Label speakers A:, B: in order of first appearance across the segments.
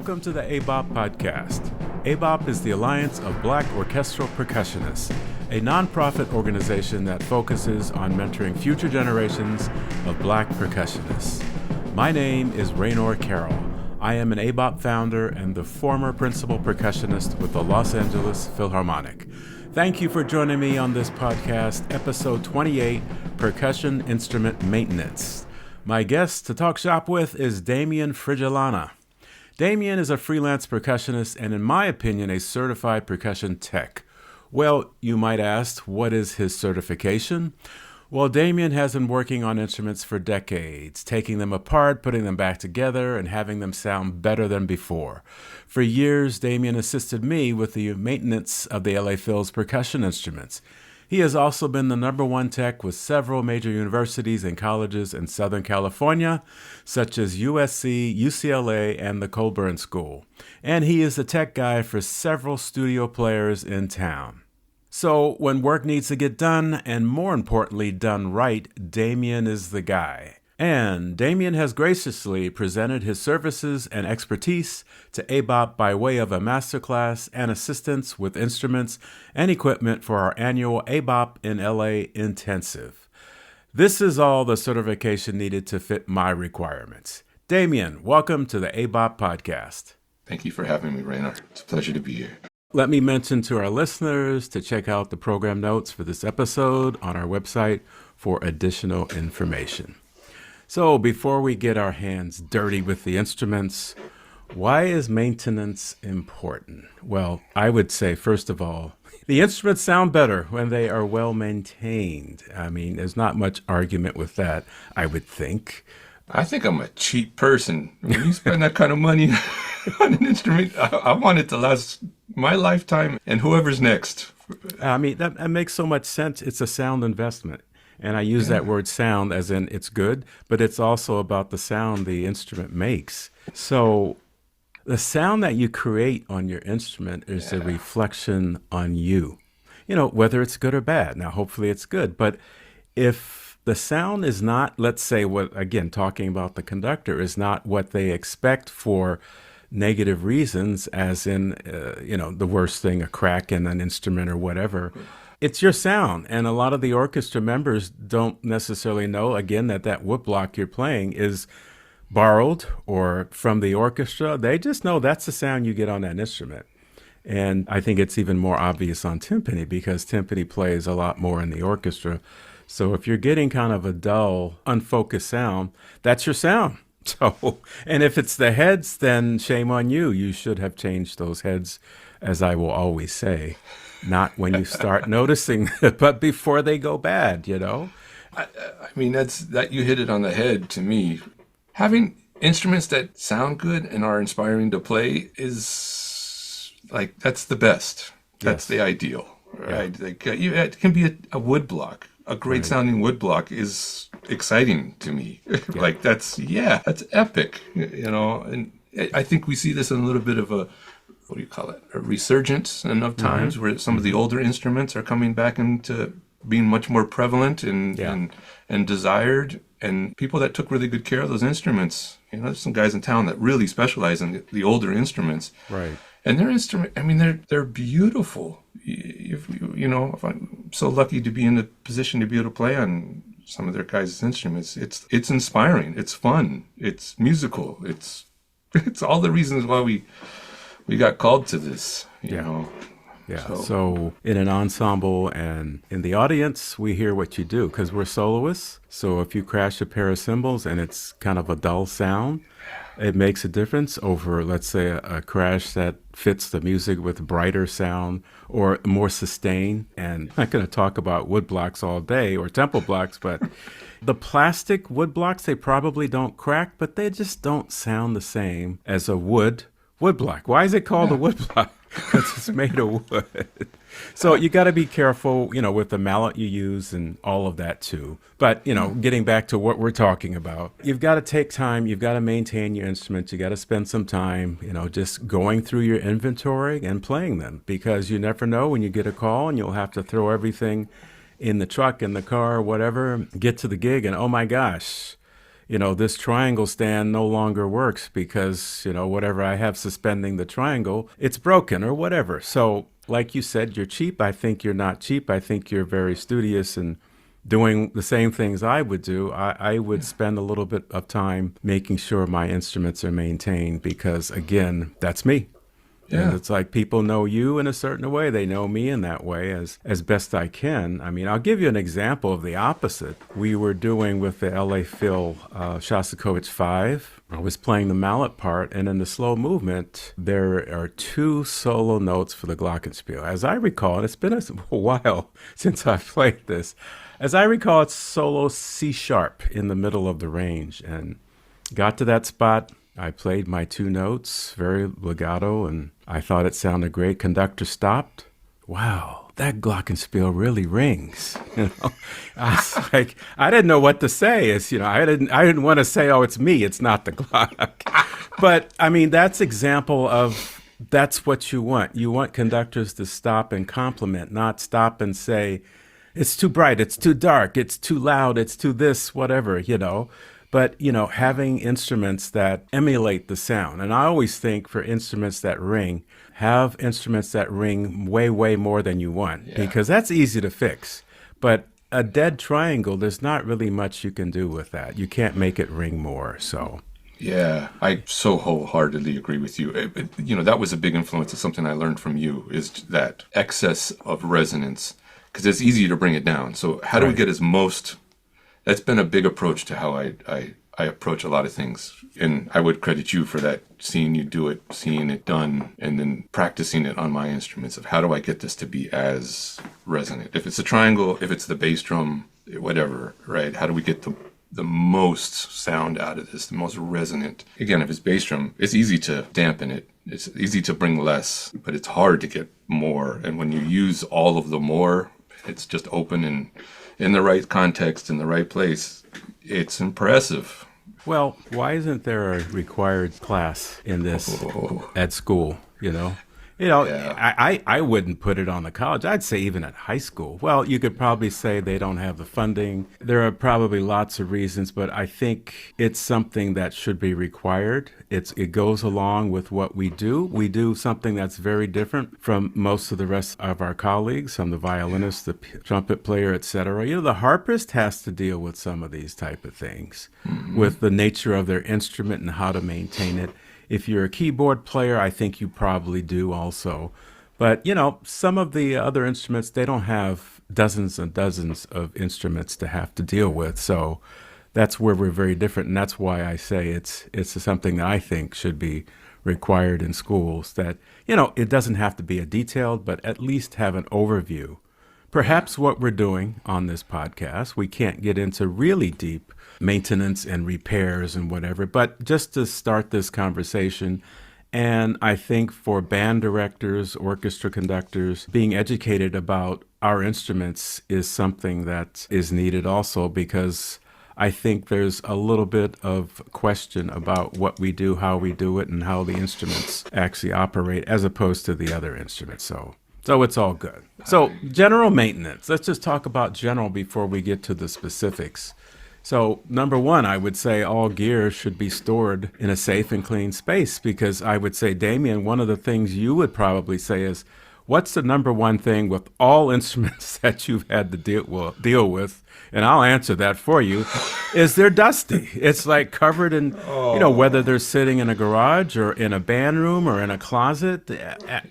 A: Welcome to the ABOP podcast. ABOP is the Alliance of Black Orchestral Percussionists, a nonprofit organization that focuses on mentoring future generations of Black percussionists. My name is Raynor Carroll. I am an ABOP founder and the former principal percussionist with the Los Angeles Philharmonic. Thank you for joining me on this podcast, episode 28, Percussion Instrument Maintenance. My guest to talk shop with is Damien Frigilana. Damien is a freelance percussionist and, in my opinion, a certified percussion tech. Well, you might ask, what is his certification? Well, Damien has been working on instruments for decades, taking them apart, putting them back together, and having them sound better than before. For years, Damien assisted me with the maintenance of the LA Phil's percussion instruments. He has also been the #1 tech with several major universities and colleges in Southern California, such as USC, UCLA, and the Colburn School. And he is the tech guy for several studio players in town. So when work needs to get done, and more importantly, done right, Damien is the guy. And Damien has graciously presented his services and expertise to ABOP by way of a masterclass and assistance with instruments and equipment for our annual ABOP in LA Intensive. This is all the certification needed to fit my requirements. Damien, welcome to the ABOP podcast.
B: Thank you for having me, Raynor. It's a pleasure to be here.
A: Let me mention to our listeners to check out the program notes for this episode on our website for additional information. So before we get our hands dirty with the instruments, why is maintenance important? Well, I would say, first of all, the instruments sound better when they are well maintained. I mean, there's not much argument with that, I would think.
B: I think I'm a cheap person. When you spend that kind of money on an instrument, I want it to last my lifetime and whoever's next.
A: I mean, that makes so much sense. It's a sound investment. And I use that word sound as in it's good, but it's also about the sound the instrument makes. So the sound that you create on your instrument is a reflection on you, whether it's good or bad. Now, hopefully it's good. But if the sound is not, let's say, talking about the conductor, is not what they expect for negative reasons, as in, the worst thing, a crack in an instrument or whatever, it's your sound. And a lot of the orchestra members don't necessarily know, again, that woodblock you're playing is borrowed or from the orchestra. They just know that's the sound you get on that instrument. And I think it's even more obvious on timpani because timpani plays a lot more in the orchestra. So if you're getting kind of a dull, unfocused sound, that's your sound. So, and if it's the heads, then shame on you. You should have changed those heads, as I will always say. Not when you start noticing, but before they go bad,
B: I mean, that you hit it on the head to me. Having instruments that sound good and are inspiring to play is that's the best. That's the ideal, right? Yeah. It can be a wood block. A great sounding wood block is exciting to me. Yeah. That's epic, and I think we see this in a little bit of a resurgence enough times where some of the older instruments are coming back into being much more prevalent and desired. And people that took really good care of those instruments, there's some guys in town that really specialize in the older instruments.
A: Right.
B: And their instrument, I mean, they're beautiful. If I'm so lucky to be in the position to be able to play on some of their guys' instruments, it's inspiring, it's fun, it's musical, it's all the reasons why we got called to this, you know.
A: Yeah, so in an ensemble and in the audience, we hear what you do because we're soloists. So if you crash a pair of cymbals and it's kind of a dull sound, it makes a difference over, let's say, a crash that fits the music with brighter sound or more sustained. And I'm not going to talk about wood blocks all day or temple blocks, but the plastic wood blocks, they probably don't crack, but they just don't sound the same as a wood block. Why is it called a wood block? Because it's made of wood. So you got to be careful, with the mallet you use and all of that too. But, getting back to what we're talking about, you've got to take time. You've got to maintain your instruments. You got to spend some time, just going through your inventory and playing them because you never know when you get a call and you'll have to throw everything in the truck, in the car, whatever, get to the gig and, oh my gosh, this triangle stand no longer works because, whatever I have suspending the triangle, it's broken or whatever. So, like you said, you're cheap. I think you're not cheap. I think you're very studious and doing the same things I would do. I would spend a little bit of time making sure my instruments are maintained because, again, that's me.
B: Yeah.
A: And it's like people know you in a certain way. They know me in that way as best I can. I mean, I'll give you an example of the opposite. We were doing with the LA Phil Shostakovich 5. I was playing the mallet part, and in the slow movement, there are 2 solo notes for the glockenspiel. As I recall, and it's been a while since I've played this, as I recall, it's solo C sharp in the middle of the range. And got to that spot, I played my 2 notes, very legato, and I thought it sounded great. Conductor stopped. Wow, that glockenspiel really rings. I was like, I didn't know what to say. I didn't want to say, oh, it's me, it's not the Glock. But I mean, that's example of that's what you want. You want conductors to stop and compliment, not stop and say, it's too bright, it's too dark, it's too loud, it's too this, whatever, But, having instruments that emulate the sound. And I always think for instruments that ring, have instruments that ring way, way more than you want, because that's easy to fix. But a dead triangle, there's not really much you can do with that. You can't make it ring more, so.
B: Yeah, I so wholeheartedly agree with you. That was a big influence of something I learned from you, is that excess of resonance, because it's easy to bring it down. So how do we get as most... That's been a big approach to how I approach a lot of things. And I would credit you for that, seeing you do it, seeing it done, and then practicing it on my instruments of how do I get this to be as resonant. If it's a triangle, if it's the bass drum, whatever, right? How do we get the most sound out of this, the most resonant? Again, if it's bass drum, it's easy to dampen it. It's easy to bring less, but it's hard to get more. And when you use all of the more, it's just open and in the right context, in the right place, it's impressive.
A: Well, why isn't there a required class in this at school, I wouldn't put it on the college. I'd say even at high school. Well, you could probably say they don't have the funding. There are probably lots of reasons, but I think it's something that should be required. It goes along with what we do. We do something that's very different from most of the rest of our colleagues, from the violinist, the trumpet player, etc. The harpist has to deal with some of these type of things, with the nature of their instrument and how to maintain it. If you're a keyboard player, I think you probably do also. But, some of the other instruments, they don't have dozens and dozens of instruments to have to deal with. So that's where we're very different. And that's why I say it's something that I think should be required in schools, that, it doesn't have to be a detailed, but at least have an overview. Perhaps what we're doing on this podcast, we can't get into really deep maintenance and repairs and whatever, but just to start this conversation. And I think for band directors, orchestra conductors, being educated about our instruments is something that is needed also, because I think there's a little bit of question about what we do, how we do it, and how the instruments actually operate as opposed to the other instruments. So it's all good. So general maintenance. Let's just talk about general before we get to the specifics. So number one, I would say all gear should be stored in a safe and clean space, because I would say, Damien, one of the things you would probably say is, what's the number one thing with all instruments that you've had to deal with? And I'll answer that for you, is they're dusty. It's like covered in, whether they're sitting in a garage or in a band room or in a closet,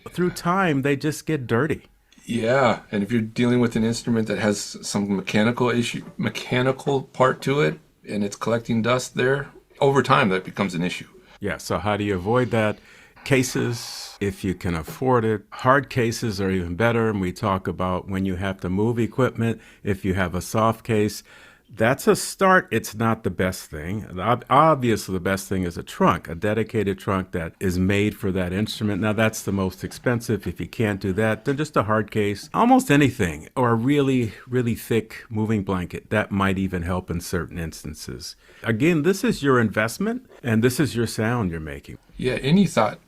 A: through time, they just get dirty.
B: Yeah, and if you're dealing with an instrument that has some mechanical part to it, and it's collecting dust there, over time that becomes an issue.
A: Yeah, so how do you avoid that? Cases, if you can afford it. Hard cases are even better, and we talk about when you have to move equipment, if you have a soft case. That's a start. It's not the best thing. Obviously, the best thing is a trunk, a dedicated trunk that is made for that instrument. Now, that's the most expensive. If you can't do that, then just a hard case, almost anything, or a really, really thick moving blanket. That might even help in certain instances. Again, this is your investment, and this is your sound you're making.
B: Yeah, any thought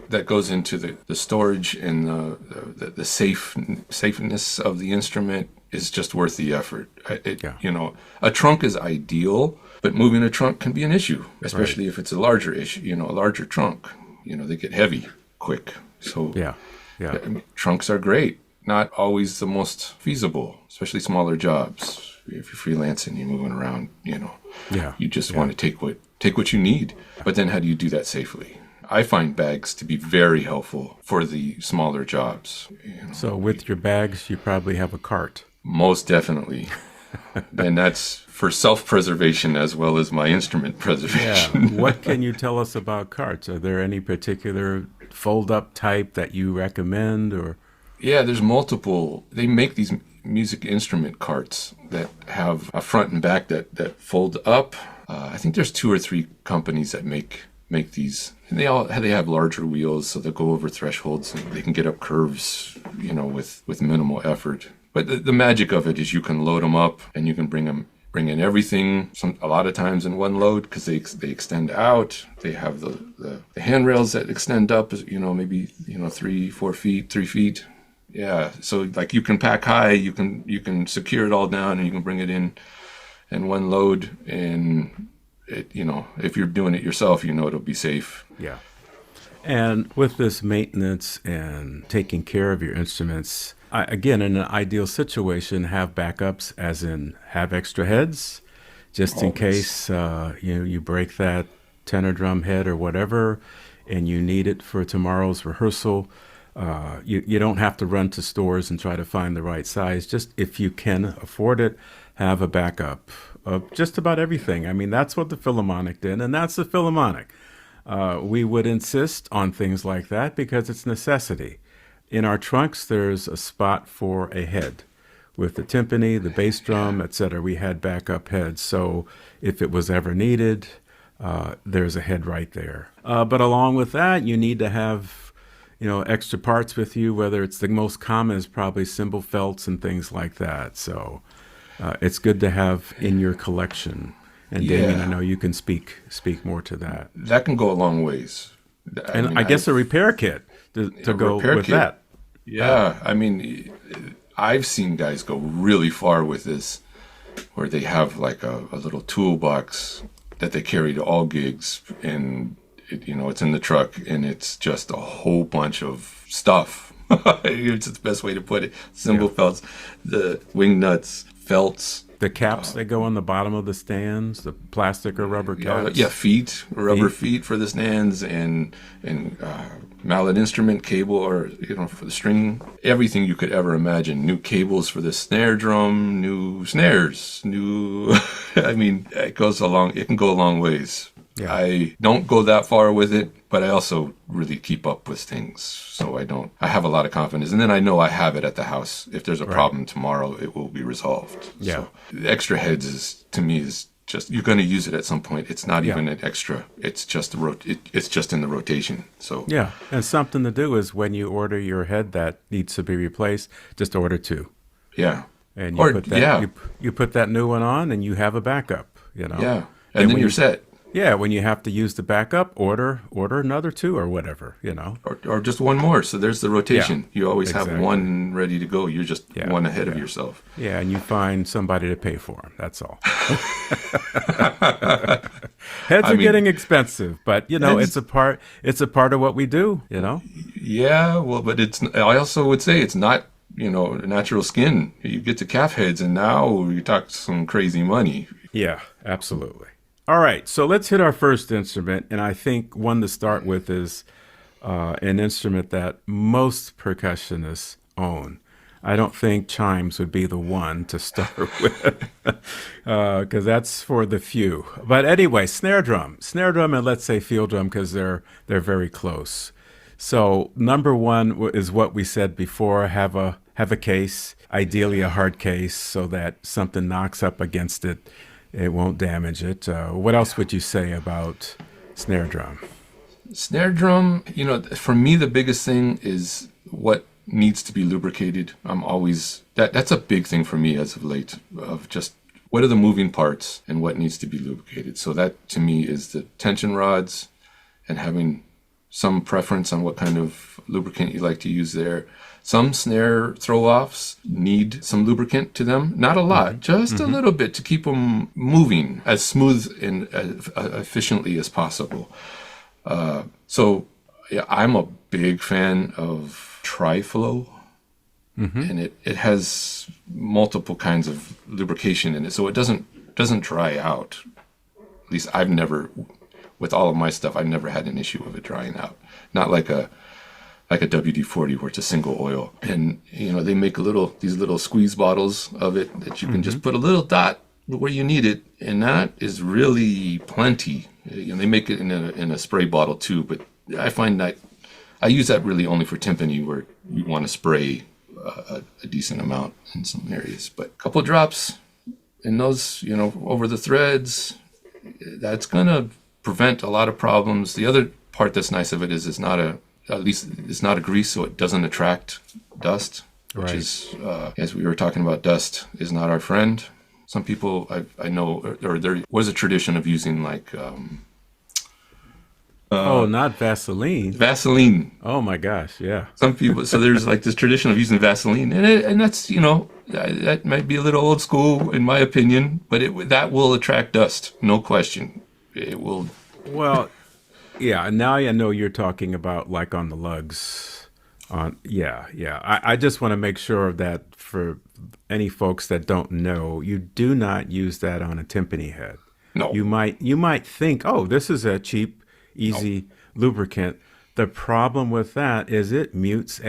B: that goes into the storage and the safeness of the instrument is just worth the effort. A trunk is ideal, But moving a trunk can be an issue, especially if it's a larger issue, a larger trunk. They get heavy quick. So
A: Yeah.
B: I mean, trunks are great. Not always the most feasible, especially smaller jobs. If you're freelancing, you're moving around, you just want to take what you need. But then how do you do that safely? I find bags to be very helpful for the smaller jobs.
A: So with your bags, you probably have a cart.
B: Most definitely. And that's for self-preservation as well as my instrument preservation.
A: Yeah. What can you tell us about carts? Are there any particular fold-up type that you recommend, or?
B: Yeah, there's multiple. They make these music instrument carts that have a front and back that fold up. I think there's 2 or 3 companies that make these, and they have larger wheels, so they'll go over thresholds and they can get up curves, with minimal effort. But the magic of it is you can load them up and you can bring in everything. A lot of times in one load, because they extend out. They have the handrails that extend up, maybe 3-4 feet, 3 feet. Yeah, so like you can pack high, you can secure it all down, and you can bring it in one load, and it, if you're doing it yourself, it'll be safe.
A: Yeah. And with this maintenance and taking care of your instruments, again, in an ideal situation, have backups, as in have extra heads, just in case you break that tenor drum head or whatever, and you need it for tomorrow's rehearsal. You don't have to run to stores and try to find the right size. Just if you can afford it, have a backup of just about everything. I mean, that's what the Philharmonic did, and that's the Philharmonic. We would insist on things like that because it's necessity. In our trunks, there's a spot for a head. With the timpani, the bass drum, etc., we had backup heads. So if it was ever needed, there's a head right there. But along with that, you need to have extra parts with you, whether it's the most common is probably cymbal felts and things like that. So it's good to have in your collection. And Damien, I know you can speak more to that.
B: That can go a long ways.
A: I guess a repair kit to go with that.
B: Yeah, I mean, I've seen guys go really far with this, where they have like a little toolbox that they carry to all gigs, and it's in the truck, and it's just a whole bunch of stuff. It's the best way to put it. Cymbal felts, the wing nuts, felts.
A: The caps that go on the bottom of the stands, the plastic or rubber caps.
B: Rubber feet for the stands, and mallet instrument cable, or for the string. Everything you could ever imagine. New cables for the snare drum, new snares, I mean, it can go a long ways. Yeah. I don't go that far with it, but I also really keep up with things. So I have a lot of confidence. And then I know I have it at the house. If there's a problem tomorrow, it will be resolved. Yeah. So the extra heads to me is just, you're going to use it at some point. It's not even an extra. It's just it's just in the rotation. So
A: yeah. And something to do is when you order your head that needs to be replaced, just order 2.
B: Yeah.
A: And you put that new one on and you have a backup,
B: Yeah. And then you're set.
A: Yeah, when you have to use the backup, order another 2 or whatever,
B: Or just one more. So there's the rotation. Yeah, you always have one ready to go. You're just one ahead of yourself.
A: Yeah, and you find somebody to pay for them. That's all. Heads are getting expensive, but it's a part of what we do,
B: Yeah, well, but I also would say it's not, natural skin. You get to calf heads, and now you talk some crazy money.
A: Yeah, absolutely. All right, so let's hit our first instrument, and I think one to start with is an instrument that most percussionists own. I don't think chimes would be the one to start with, because that's for the few. But anyway, snare drum, and let's say field drum, because they're very close. So number one is what we said before: have a case, ideally a hard case, so that something knocks up against it. It won't damage it. What else would you say about snare drum?
B: Snare drum, for me, the biggest thing is what needs to be lubricated. I'm always, that's a big thing for me as of late, of just what are the moving parts and what needs to be lubricated. So that to me is the tension rods, and having some preference on what kind of lubricant you like to use there. Some snare throw-offs need some lubricant to them. Not a lot, just a little bit to keep them moving as smooth and as efficiently as possible. So yeah, I'm a big fan of Tri-Flow. And it has multiple kinds of lubrication in it, so it doesn't dry out. At least I've never, with all of my stuff, I've never had an issue of it drying out. Not like a WD-40 where it's a single oil. And they make these little squeeze bottles of it that you can just put a little dot where you need it, and that is really plenty. They make it in a spray bottle too, but I find that I use that really only for timpani where you want to spray a decent amount in some areas. But a couple of drops in those, over the threads, that's going to prevent a lot of problems. The other part that's nice of it is it's not a grease, so it doesn't attract dust, which is, as we were talking about, dust is not our friend. Some people I know, or there was a tradition of using like,
A: not Vaseline.
B: Vaseline.
A: Oh my gosh, yeah.
B: Some people, so there's like this tradition of using Vaseline, and that's that might be a little old school in my opinion, but that will attract dust, no question. It will.
A: Well, yeah. Now I know you're talking about like on the lugs. Yeah. I just want to make sure that for any folks that don't know, you do not use that on a timpani head.
B: No.
A: You might think, oh, this is a cheap, easy lubricant. The problem with that is it mutes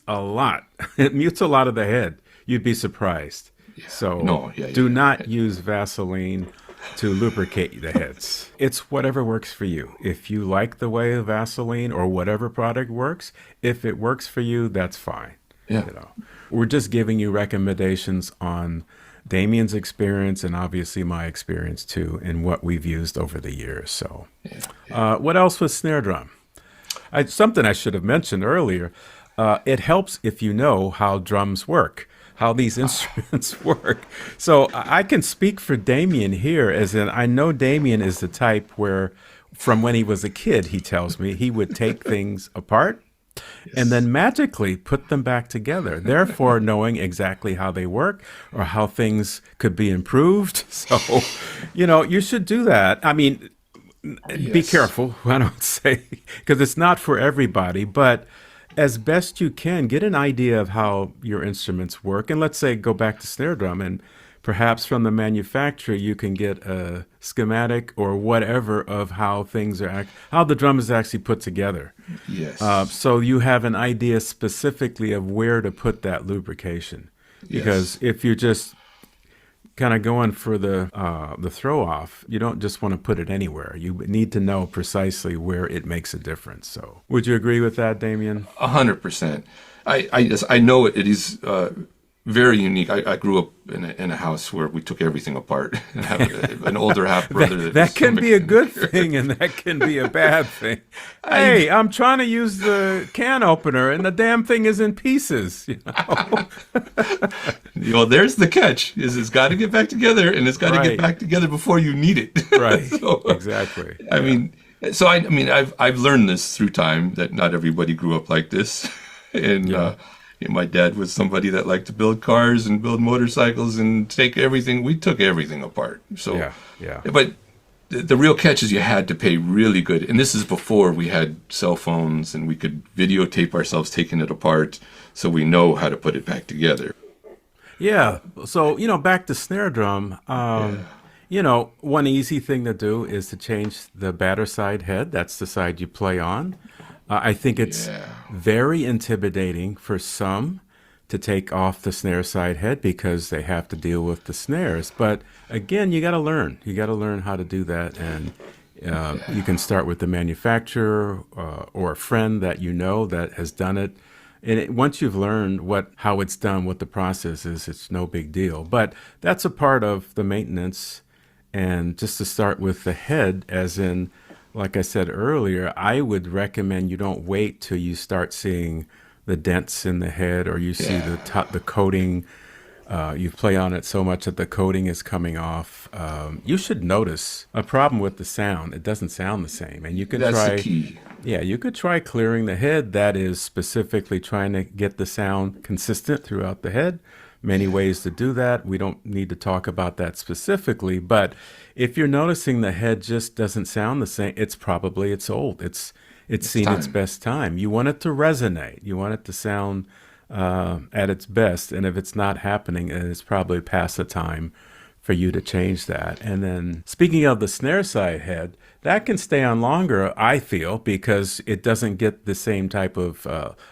A: a lot. It mutes a lot of the head. You'd be surprised. Yeah. So do not use Vaseline to lubricate the heads. It's whatever works for you. If you like the way of Vaseline or whatever product works, if it works for you, that's fine.
B: Yeah.
A: We're just giving you recommendations on Damien's experience and obviously my experience too, and what we've used over the years. So, what else with snare drum? Something I should have mentioned earlier. It helps if you know how drums work, how these instruments work. So I can speak for Damien here, as in I know Damien is the type where, from when he was a kid, he tells me he would take things apart. Yes. And then magically put them back together, therefore knowing exactly how they work or how things could be improved. So, you should do that. I mean, be careful, I don't say, because it's not for everybody, but as best you can, get an idea of how your instruments work. And let's say go back to snare drum, and perhaps from the manufacturer you can get a schematic or whatever of how how the drum is actually put together.
B: Yes.
A: So you have an idea specifically of where to put that lubrication. Because if you're just kind of going for the throw off, you don't just want to put it anywhere. You need to know precisely where it makes a difference. So would you agree with that, Damien?
B: 100%. I know it is very unique. I grew up in a house where we took everything apart. And have an older half brother.
A: that can be a good thing, and that can be a bad thing. Hey, I'm trying to use the can opener, and the damn thing is in pieces.
B: There's the catch: it's got to get back together, and it's got to get back together before you need it.
A: Right. Exactly.
B: I've learned this through time that not everybody grew up like this, and. My dad was somebody that liked to build cars and build motorcycles and take everything. We took everything apart. So, But the real catch is you had to pay really good. And this is before we had cell phones and we could videotape ourselves taking it apart, so we know how to put it back together.
A: Yeah. So, back to snare drum. One easy thing to do is to change the batter side head. That's the side you play on. I think it's very intimidating for some to take off the snare side head because they have to deal with the snares. But again, you got to learn. You got to learn how to do that. And you can start with the manufacturer or a friend that that has done it. And once you've learned how it's done, what the process is, it's no big deal. But that's a part of the maintenance. And just to start with the head, as in, like I said earlier, I would recommend you don't wait till you start seeing the dents in the head or you see the coating You play on it so much that the coating is coming off. You should notice a problem with the sound. It doesn't sound the same. And you can
B: That's
A: try,
B: the key.
A: yeah, you could try clearing the head. That is specifically trying to get the sound consistent throughout the head. Many ways to do that. We don't need to talk about that specifically, but if you're noticing the head just doesn't sound the same, it's old. It's seen its
B: time.
A: best time. You want it to resonate. You want it to sound at its best. And if it's not happening, then it's probably past the time for you to change that. And then speaking of the snare side head, that can stay on longer, I feel, because it doesn't get the same type of,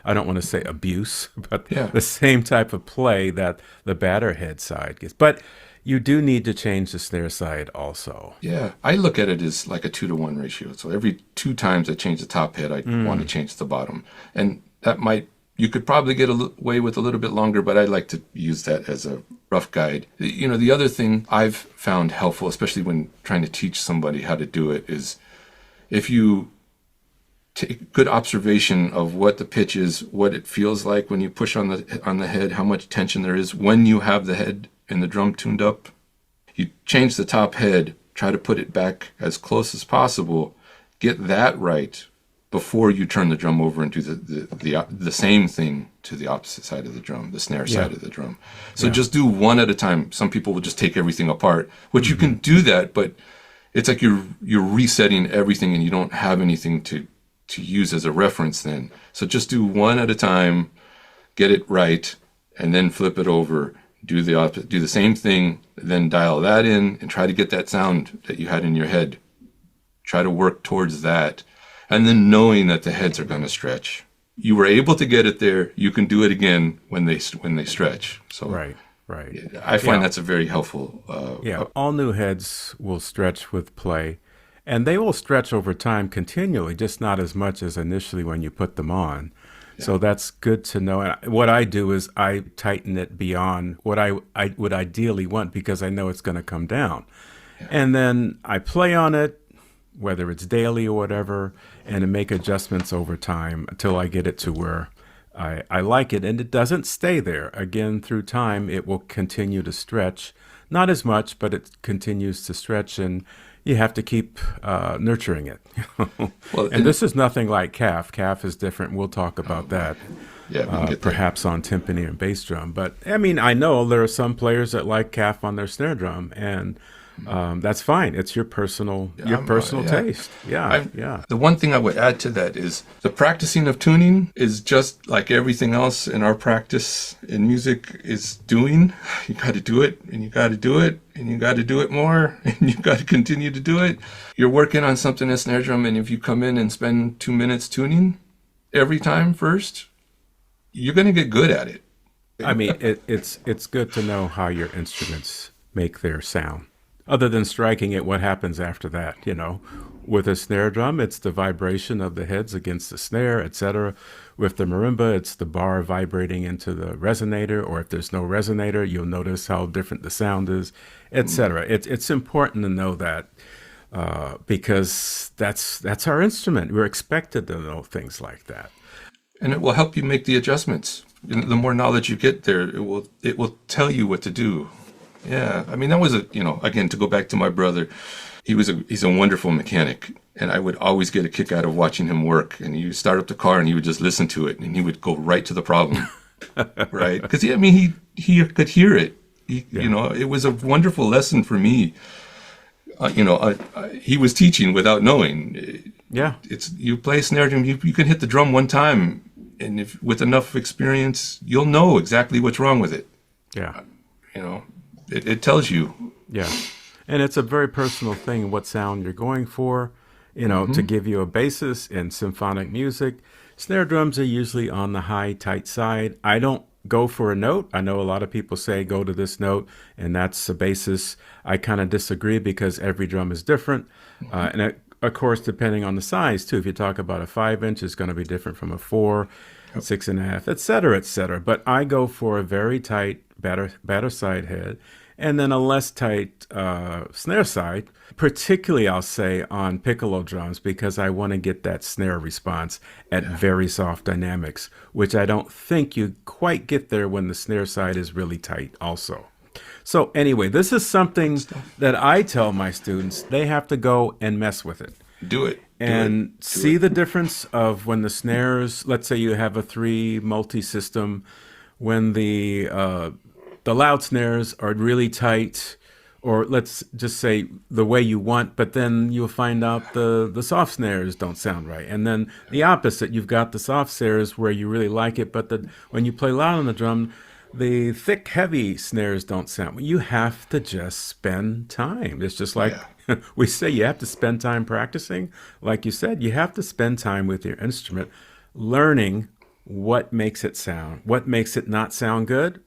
A: I don't want to say abuse, but
B: Yeah.
A: the same type of play that the batter head side gets. But you do need to change the snare side also.
B: Yeah, I look at it as like a 2-to-1 ratio. So every 2 times I change the top head, I want to change the bottom. And that you could probably get away with a little bit longer, but I like to use that as a rough guide. The other thing I've found helpful, especially when trying to teach somebody how to do it, is if you take good observation of what the pitch is, what it feels like when you push on the head, how much tension there is when you have the head and the drum tuned up. You change the top head, try to put it back as close as possible, get that right before you turn the drum over and do the same thing to the opposite side of the drum, the snare side of the drum. So just do one at a time. Some people will just take everything apart, which you can do that, but it's like you're resetting everything and you don't have anything to use as a reference then. So just do one at a time, get it right, and then flip it over. Do the opposite, do the same thing, then dial that in and try to get that sound that you had in your head. Try to work towards that. And then knowing that the heads are going to stretch. You were able to get it there. You can do it again when they stretch. So
A: Right.
B: I find that's a very helpful.
A: All new heads will stretch with play, and they will stretch over time continually, just not as much as initially when you put them on. So that's good to know. And what I do is I tighten it beyond what I would ideally want because I know it's going to come down. Yeah. And then I play on it, whether it's daily or whatever, and to make adjustments over time until I get it to where I like it. And it doesn't stay there. Again, through time, it will continue to stretch. Not as much, but it continues to stretch, and you have to keep nurturing it. And this is nothing like calf. Calf is different. We'll talk about that.
B: Yeah,
A: perhaps on timpani and bass drum. But I mean, I know there are some players that like calf on their snare drum, and that's fine. It's your personal taste. The one thing I would add to that is the practicing of tuning is just like everything else in our practice in music is doing. You got to do it, and you got to do it, and you got to do it more, and you got to continue to do it. You're working on something in snare drum, and if you come in and spend 2 minutes tuning every time first, you're going to get good at it. I mean, it's good to know how your instruments make their sound. Other than striking it, what happens after that? With a snare drum, it's the vibration of the heads against the snare, etc. With the marimba, it's the bar vibrating into the resonator, or if there's no resonator, you'll notice how different the sound is, etc. It's important to know that because that's our instrument. We're expected to know things like that.
B: And it will help you make the adjustments. The more knowledge you get there, it will tell you what to do. Yeah, I mean, that was again, to go back to my brother, he's a wonderful mechanic, and I would always get a kick out of watching him work. And you start up the car, and he would just listen to it, and he would go right to the problem, right? Because he could hear it. It was a wonderful lesson for me. He was teaching without knowing.
A: Yeah,
B: You play snare drum, you can hit the drum one time, and if with enough experience, you'll know exactly what's wrong with it.
A: Yeah,
B: It tells you.
A: Yeah. And it's a very personal thing what sound you're going for, to give you a basis in symphonic music. Snare drums are usually on the high, tight side. I don't go for a note. I know a lot of people say go to this note, and that's the basis. I kind of disagree because every drum is different. Of course, depending on the size, too. If you talk about a 5-inch, it's going to be different from a 4, 6.5, et cetera, et cetera. But I go for a very tight batter side head. and then a less tight snare side, particularly I'll say on piccolo drums, because I want to get that snare response at very soft dynamics, which I don't think you quite get there when the snare side is really tight also. So anyway, this is something that I tell my students, they have to go and mess with it.
B: Do it.
A: And see the difference of when the snares, let's say you have a 3 multi-system, when the loud snares are really tight, or let's just say the way you want, but then you'll find out the soft snares don't sound right. And then the opposite, you've got the soft snares where you really like it, but when you play loud on the drum, the thick, heavy snares don't sound. You have to just spend time. It's just like we say, you have to spend time practicing. Like you said, you have to spend time with your instrument, learning what makes it sound, what makes it not sound good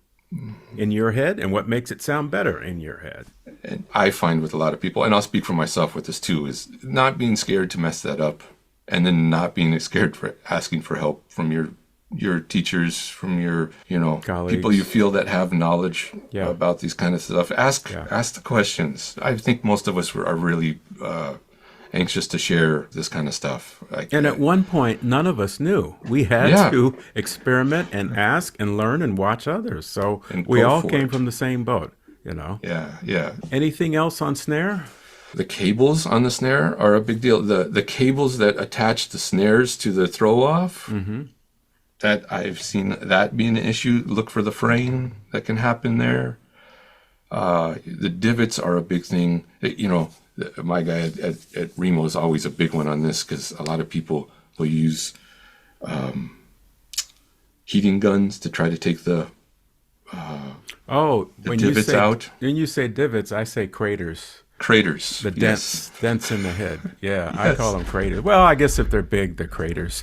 A: in your head, and what makes it sound better in your head.
B: And I find with a lot of people, and I'll speak for myself with this too, is not being scared to mess that up, and then not being scared for asking for help from your teachers, from your colleagues, people you feel that have knowledge about these kind of stuff. Ask the questions. I think most of us are really anxious to share this kind of stuff.
A: And at one point, none of us knew. We had to experiment and ask and learn and watch others. So we all came from the same boat,
B: Yeah.
A: Anything else on snare?
B: The cables on the snare are a big deal. The cables that attach the snares to the throw-off, that I've seen that being an issue. Look for the fraying that can happen there. The divots are a big thing. My guy at Remo is always a big one on this, because a lot of people will use heating guns to try to take the divots out.
A: When you say divots, I say craters.
B: Craters.
A: The dents in the head. Yeah, I call them craters. Well, I guess if they're big, they're craters.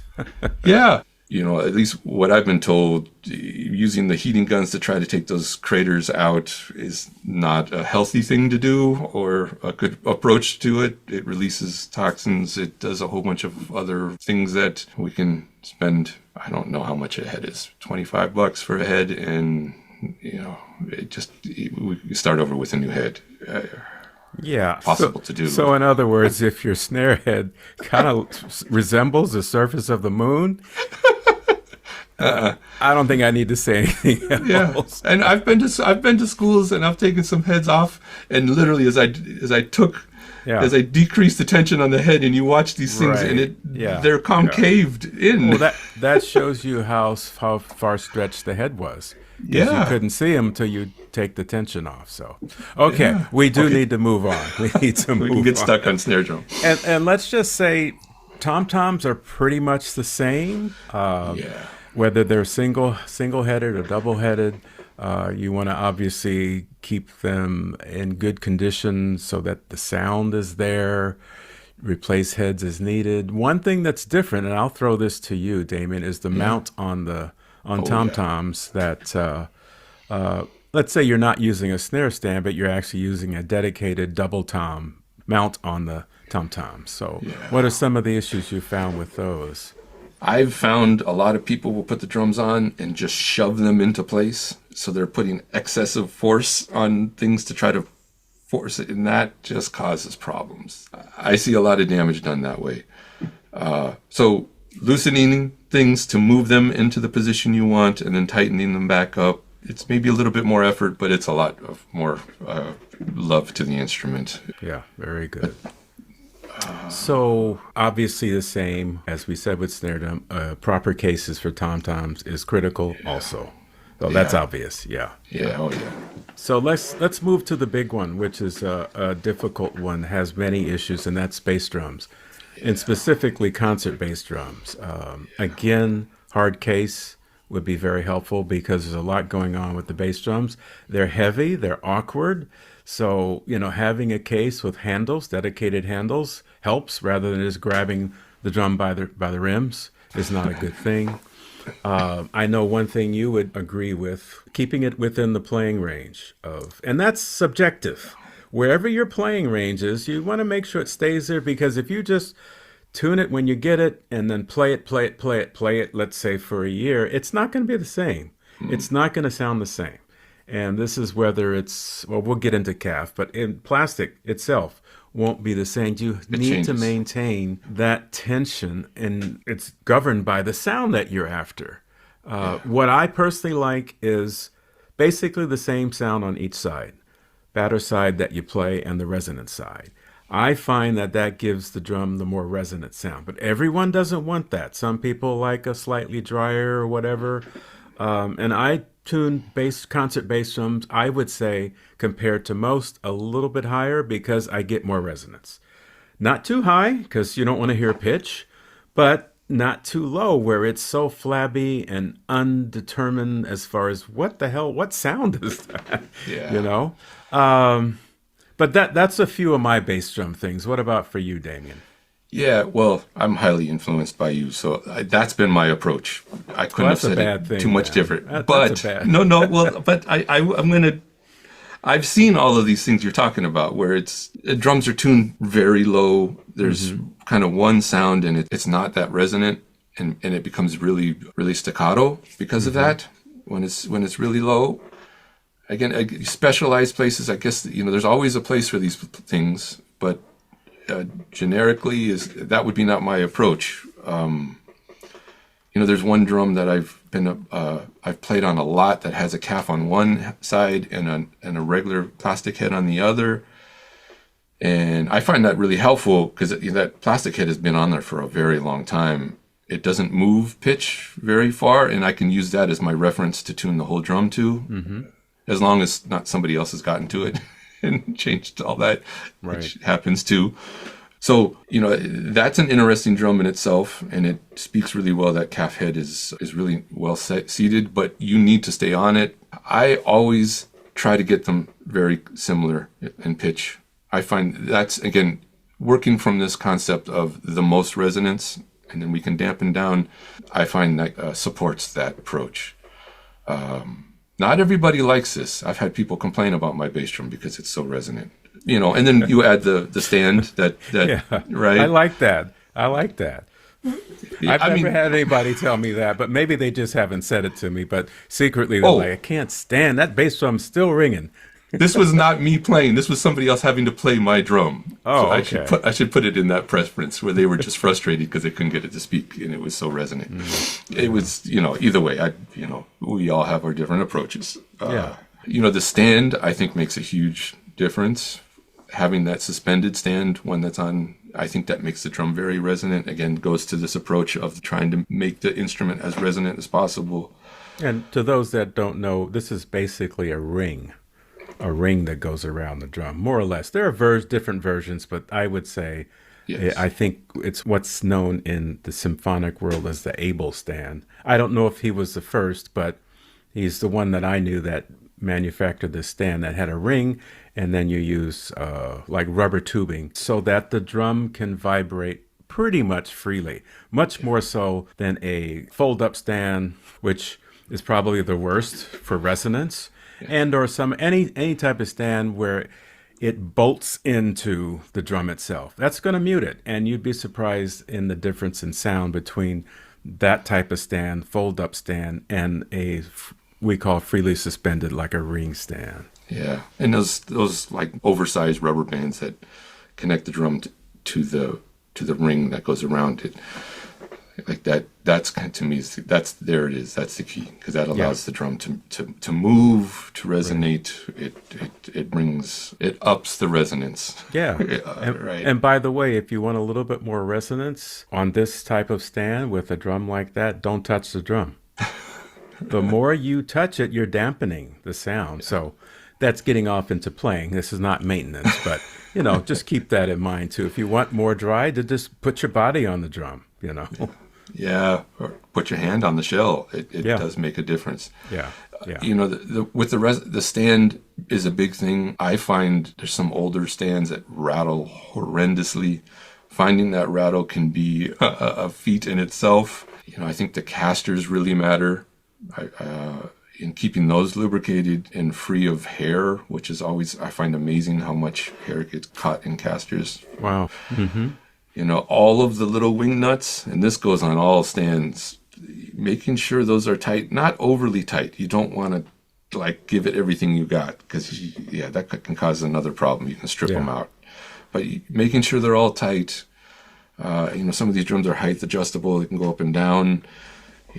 B: Yeah. At least what I've been told, using the heating guns to try to take those craters out is not a healthy thing to do or a good approach to it. It releases toxins. It does a whole bunch of other things that we can spend. I don't know how much a head is, $25 for a head. And, we start over with a new head. Possible to do.
A: So in other words, if your snare head kind of resembles the surface of the moon, I don't think I need to say anything else.
B: And I've been to schools and I've taken some heads off, and literally as I decrease the tension on the head, and you watch these things and they're concaved in.
A: Well, that shows you how far stretched the head was. You couldn't see them until you take the tension off. So, we need to move on. We need to move on.
B: We can get stuck on snare drum.
A: And let's just say tom-toms are pretty much the same. Whether they're single-headed or double-headed, you want to obviously keep them in good condition so that the sound is there. Replace heads as needed. One thing that's different, and I'll throw this to you, Damien, is the mount on tom-toms that, let's say you're not using a snare stand, but you're actually using a dedicated double tom mount on the tom-toms. So what are some of the issues you found with those?
B: I've found a lot of people will put the drums on and just shove them into place. So they're putting excessive force on things to try to force it, and that just causes problems. I see a lot of damage done that way. So loosening things to move them into the position you want and then tightening them back up. It's maybe a little bit more effort, but it's a lot of more love to the instrument.
A: Yeah, very good. So obviously the same, as we said with snare drum, proper cases for tom-toms is critical also. So that's obvious,
B: Yeah.
A: So let's move to the big one, which is a difficult one, has many issues, and that's bass drums. And specifically concert bass drums. Again, hard case would be very helpful because there's a lot going on with the bass drums. They're heavy, they're awkward. So, having a case with handles, dedicated handles, helps rather than just grabbing the drum by the rims is not a good thing. I know one thing you would agree with, keeping it within the playing range and that's subjective. Wherever your playing range is, you want to make sure it stays there, because if you just tune it when you get it and then play it, let's say for a year, it's not going to be the same. It's not going to sound the same. And this is whether it's, well, we'll get into calf, but in plastic itself won't be the same. You need to maintain that tension, and it's governed by the sound that you're after. What I personally like is basically the same sound on each side, batter side that you play and the resonant side. I find that that gives the drum the more resonant sound, but everyone doesn't want that. Some people like a slightly drier or whatever. And I tune concert bass drums, I would say, compared to most, a little bit higher because I get more resonance. Not too high because you don't want to hear pitch, but not too low where it's so flabby and undetermined as far as what the hell, what sound is that?
B: Yeah.
A: You know? But that's a few of my bass drum things. What about for you, Damien?
B: Yeah, well, I'm highly influenced by you, so that's been my approach. I couldn't have said it too much different. But I've seen all of these things you're talking about, where drums are tuned very low. There's kind of one sound, and it's not that resonant, and it becomes really, really staccato because of that when it's really low. Again, specialized places, I guess, there's always a place for these things, but generically that would be not my approach. There's one drum that I've played on a lot that has a calf on one side and a regular plastic head on the other, and I find that really helpful because that plastic head has been on there for a very long time. It doesn't move pitch very far, and I can use that as my reference to tune the whole drum to. As long as not somebody else has gotten to it and changed all that, which happens too. So, that's an interesting drum in itself, and it speaks really well. That calf head is really well seated, but you need to stay on it. I always try to get them very similar in pitch. I find that's, again, working from this concept of the most resonance, and then we can dampen down. I find that supports that approach. Not everybody likes this. I've had people complain about my bass drum because it's so resonant, and then you add the stand that right?
A: I like that. I've never had anybody tell me that, but maybe they just haven't said it to me, but secretly they're like, I can't stand that bass drum's still ringing.
B: This was not me playing. This was somebody else having to play my drum.
A: Oh,
B: so
A: okay.
B: I should put it in that preference where they were just frustrated because they couldn't get it to speak, and it was so resonant. It was, either way, we all have our different approaches. The stand, I think, makes a huge difference. Having that suspended stand, one that's on, I think that makes the drum very resonant. Again, goes to this approach of trying to make the instrument as resonant as possible.
A: And to those that don't know, this is basically a ring that goes around the drum, more or less. There are different versions, but I would say, I think it's what's known in the symphonic world as the Abel stand. I don't know if he was the first, but he's the one that I knew that manufactured this stand that had a ring, and then you use like rubber tubing so that the drum can vibrate pretty much freely, much more so than a fold-up stand, which is probably the worst for resonance. And or any type of stand where it bolts into the drum itself. That's going to mute it. And you'd be surprised in the difference in sound between that type of stand, fold-up stand, and we call freely suspended, like a ring stand.
B: Yeah, and those like oversized rubber bands that connect the drum to the ring that goes around it. Like that's to me, there it is. That's the key, because that allows the drum to move, to resonate. Right. It ups the resonance.
A: Yeah.
B: Right.
A: And by the way, if you want a little bit more resonance on this type of stand with a drum like that, don't touch the drum. The more you touch it, you're dampening the sound. So that's getting off into playing. This is not maintenance, but just keep that in mind too. If you want more dry, to just put your body on the drum.
B: Yeah, or put your hand on the shell. It does make a difference.
A: Yeah.
B: With the stand is a big thing. I find there's some older stands that rattle horrendously. Finding that rattle can be a feat in itself. I think the casters really matter. In keeping those lubricated and free of hair, which is always, I find amazing how much hair gets caught in casters.
A: Wow. Mm-hmm.
B: All of the little wing nuts, and this goes on all stands, making sure those are tight, not overly tight. You don't want to like give it everything you got, because that can cause another problem. You can strip them out, but making sure they're all tight. Some of these drums are height adjustable; they can go up and down.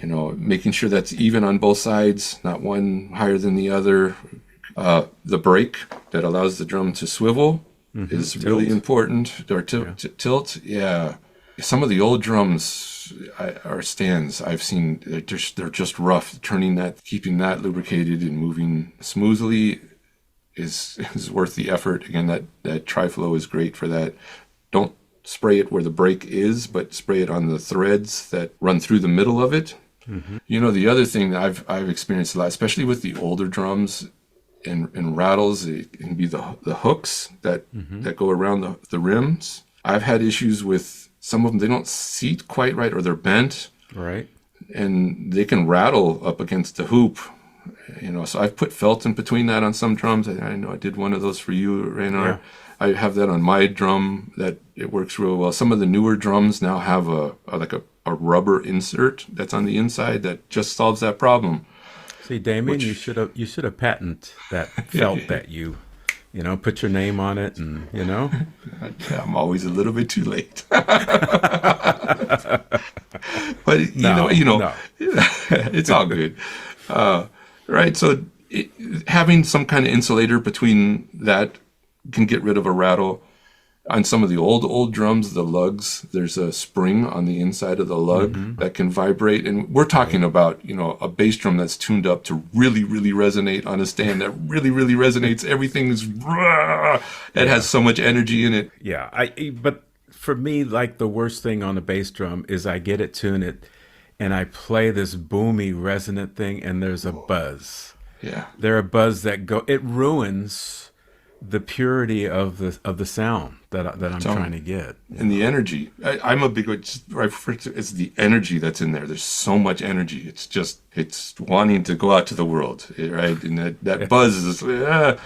B: Making sure that's even on both sides, not one higher than the other. The brake that allows the drum to swivel is really important, or tilt. Yeah. Some of the old drums or stands I've seen, they're just rough. Keeping that lubricated and moving smoothly is worth the effort. Again, that Tri-Flow is great for that. Don't spray it where the brake is, but spray it on the threads that run through the middle of it. The other thing that I've experienced a lot, especially with the older drums and rattles, it can be the hooks that go around the rims. I've had issues with some of them. They don't seat quite right, or they're bent.
A: Right.
B: And they can rattle up against the hoop. So I've put felt in between that on some drums. I know I did one of those for you, Raynor. Yeah. I have that on my drum. That it works real well. Some of the newer drums now have a rubber insert that's on the inside that just solves that problem.
A: See, Damien, you should have patented that felt that you put your name on it, and
B: I'm always a little bit too late. But
A: no.
B: It's all good. Right. So having some kind of insulator between that can get rid of a rattle. On some of the old drums, the lugs, there's a spring on the inside of the lug that can vibrate. And we're talking about, a bass drum that's tuned up to really, really resonate on a stand that really, really resonates. Everything is, it has so much energy in it.
A: Yeah. But for me, like, the worst thing on a bass drum is I get it tuned and I play this boomy resonant thing, and there's a buzz.
B: Yeah.
A: There are buzz it ruins the purity of the sound that I'm trying to get.
B: And the energy. I'm a big, it's the energy that's in there. There's so much energy. It's wanting to go out to the world, right? And that buzz is, So,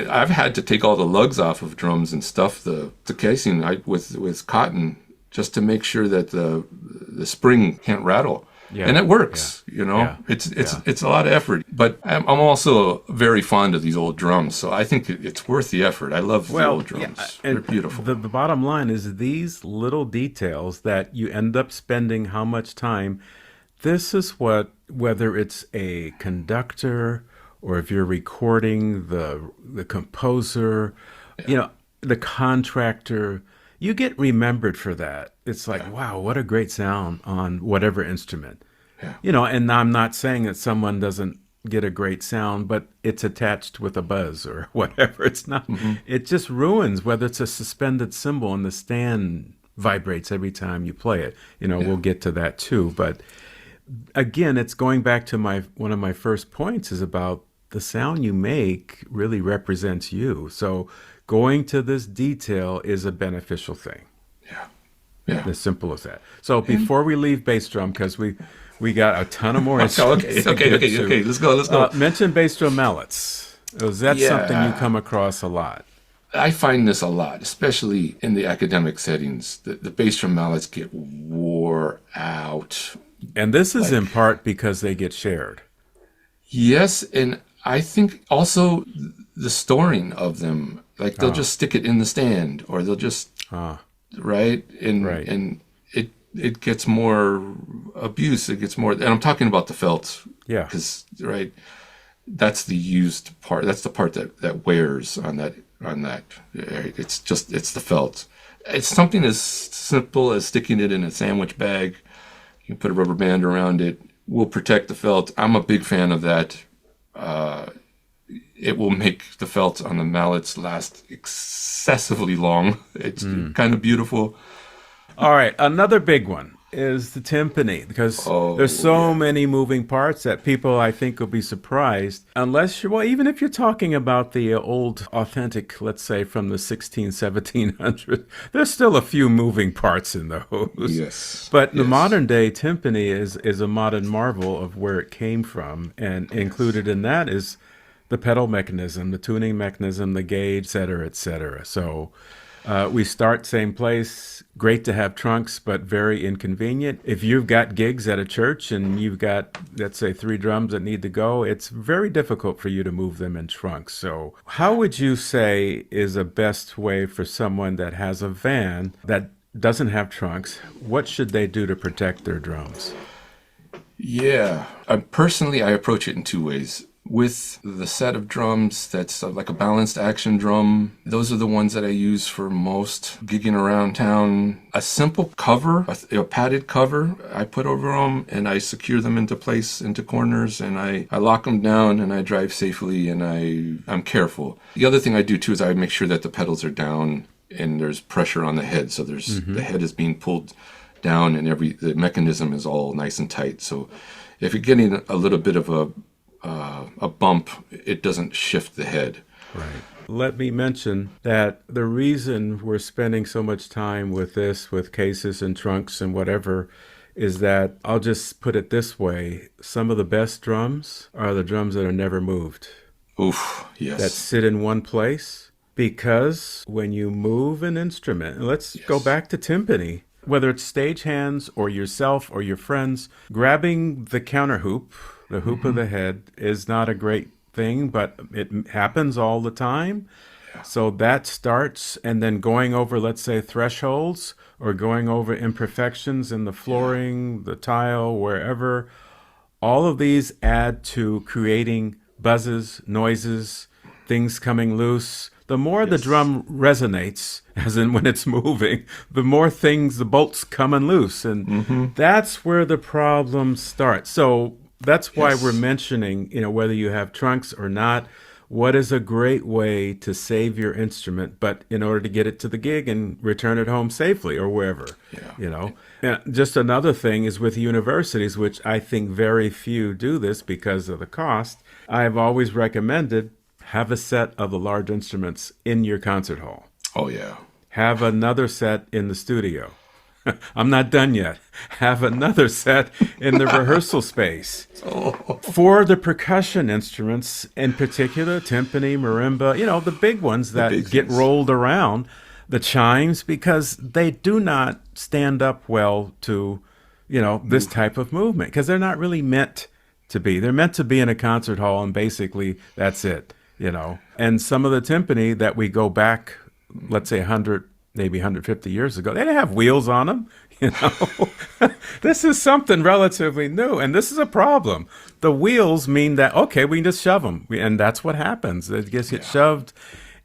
B: I've had to take all the lugs off of drums and stuff the casing with cotton, just to make sure that the spring can't rattle. Yeah. And it works, It's a lot of effort. But I'm also very fond of these old drums, so I think it's worth the effort. I love the old drums. Yeah, they're beautiful.
A: The bottom line is these little details that you end up spending how much time. This is whether it's a conductor or if you're recording the composer, the contractor, you get remembered for that. It's like, wow, what a great sound on whatever instrument. Yeah. And I'm not saying that someone doesn't get a great sound, but it's attached with a buzz or whatever. It's not, it just ruins, whether it's a suspended cymbal and the stand vibrates every time you play it. We'll get to that too. But again, it's going back to one of my first points is about the sound you make really represents you. So going to this detail is a beneficial thing. Yeah. As simple as that. So before we leave bass drum, because we got a ton of more instruments.
B: Okay. Let's go.
A: Mention bass drum mallets. Is that something you come across a lot?
B: I find this a lot, especially in the academic settings. The bass drum mallets get wore out.
A: And this is in part because they get shared.
B: Yes, and I think also the storing of them. Like they'll just stick it in the stand, or they'll just right, and it gets more abuse. It gets more, and I'm talking about the felt. Yeah, because that's the used part. That's the part that wears on that. It's the felt. It's something as simple as sticking it in a sandwich bag. You put a rubber band around it. Will protect the felt. I'm a big fan of that. It will make the felt on the mallets last excessively long. It's kind of beautiful.
A: All right, another big one is the timpani, because there's so many moving parts that people, I think, will be surprised. Even if you're talking about the old authentic, let's say from the 1700s, there's still a few moving parts in those.
B: Yes.
A: But the modern day timpani is a modern marvel of where it came from, and included in that is the pedal mechanism, the tuning mechanism, the gauge, et cetera, et cetera. So We start same place. Great to have trunks, but very inconvenient. If you've got gigs at a church and you've got, let's say, 3 drums that need to go, it's very difficult for you to move them in trunks. So how would you say is a best way for someone that has a van that doesn't have trunks? What should they do to protect their drums?
B: Yeah. Personally, I approach it in 2 ways. With the set of drums that's like a balanced action drum, those are the ones that I use for most gigging around town. A simple cover, a padded cover, I put over them and I secure them into place, into corners, and I lock them down and I drive safely and I'm careful. The other thing I do too is I make sure that the pedals are down and there's pressure on the head. So the head is being pulled down and the mechanism is all nice and tight. So if you're getting a little bit of a bump, it doesn't shift the head.
A: Right. Let me mention that the reason we're spending so much time with this, with cases and trunks and whatever, is that I'll just put it this way. Some of the best drums are the drums that are never moved.
B: Oof, yes.
A: That sit in one place. Because when you move an instrument, and let's go back to timpani, whether it's stagehands or yourself or your friends, grabbing the counter hoop, the hoop of the head, is not a great thing, but it happens all the time. Yeah. So that starts, and then going over, let's say, thresholds or going over imperfections in the flooring, the tile, wherever. All of these add to creating buzzes, noises, things coming loose. The more the drum resonates, as in when it's moving, the more things, the bolts coming loose. And that's where the problem starts. So that's why we're mentioning, whether you have trunks or not, what is a great way to save your instrument, but in order to get it to the gig and return it home safely or wherever, And just another thing is with universities, which I think very few do this because of the cost. I've always recommended have a set of the large instruments in your concert hall.
B: Oh, yeah.
A: Have another set in the studio. I'm not done yet. Have another set in the rehearsal space. For the percussion instruments, in particular, timpani, marimba, the big ones that get rolled around, the chimes, because they do not stand up well to, this type of movement, because they're not really meant to be. They're meant to be in a concert hall, and basically that's it. And some of the timpani that we go back, let's say 100, maybe 150 years ago, they didn't have wheels on them. This is something relatively new, and this is a problem. The wheels mean that, okay, we can just shove them, and that's what happens. It gets shoved,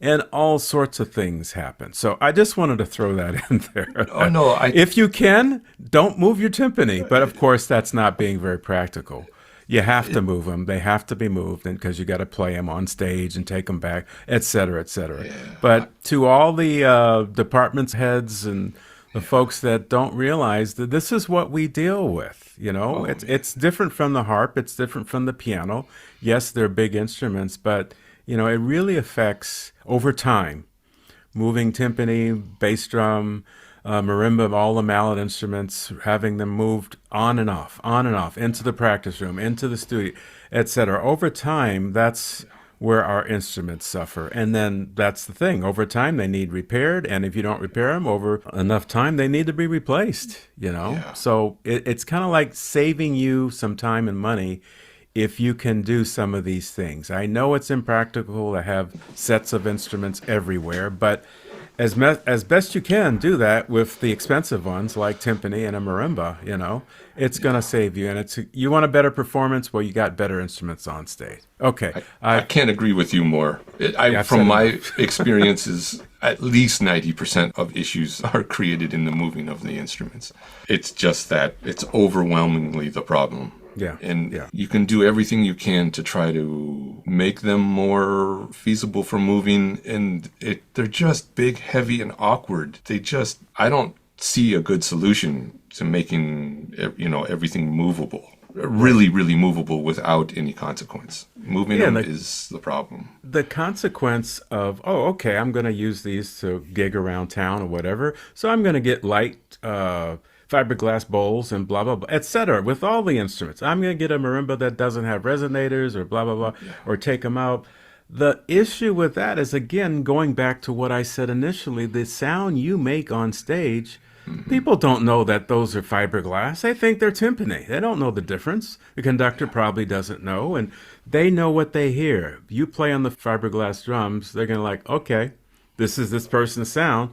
A: and all sorts of things happen. So I just wanted to throw that in there.
B: Oh, no.
A: If you can, don't move your timpani. But, of course, that's not being very practical. You have to move them. They have to be moved, and because you got to play them on stage and take them back, et cetera, et cetera. Yeah. But to all the departments heads and the folks that don't realize that this is what we deal with, it's different from the harp. It's different from the piano. Yes, they're big instruments, but, it really affects over time. Moving timpani, bass drum, marimba, all the mallet instruments, having them moved on and off, into the practice room, into the studio, etc. Over time, that's where our instruments suffer. And then that's the thing. Over time, they need repaired. And if you don't repair them over enough time, they need to be replaced, Yeah. So it's kind of like saving you some time and money if you can do some of these things. I know it's impractical to have sets of instruments everywhere, but as best you can do that with the expensive ones like timpani and a marimba, it's going to save you. And you want a better performance, well, you got better instruments on stage. Okay.
B: I can't agree with you more. From my experiences, at least 90% of issues are created in the moving of the instruments. It's just that it's overwhelmingly the problem.
A: Yeah.
B: And you can do everything you can to try to make them more feasible for moving. And they're just big, heavy, and awkward. I don't see a good solution to making, everything movable. Really, really movable without any consequence. Moving them is the problem.
A: The consequence of, okay, I'm going to use these to gig around town or whatever. So I'm going to get light, fiberglass bowls and blah, blah, blah, et cetera, with all the instruments. I'm going to get a marimba that doesn't have resonators or blah, blah, blah, or take them out. The issue with that is, again, going back to what I said initially, the sound you make on stage, people don't know that those are fiberglass. They think they're timpani. They don't know the difference. The conductor probably doesn't know, and they know what they hear. You play on the fiberglass drums, they're going to like, okay, this is this person's sound.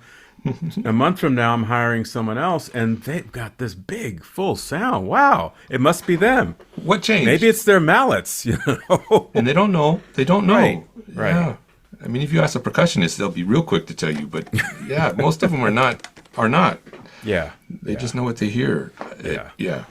A: A month from now, I'm hiring someone else, and they've got this big, full sound. Wow, it must be them.
B: What changed?
A: Maybe it's their mallets, you know.
B: And they don't know. They don't know.
A: Right.
B: Yeah. I mean, if you ask a percussionist, they'll be real quick to tell you. But yeah, most of them are not.
A: Yeah.
B: They just know what they hear.
A: Yeah.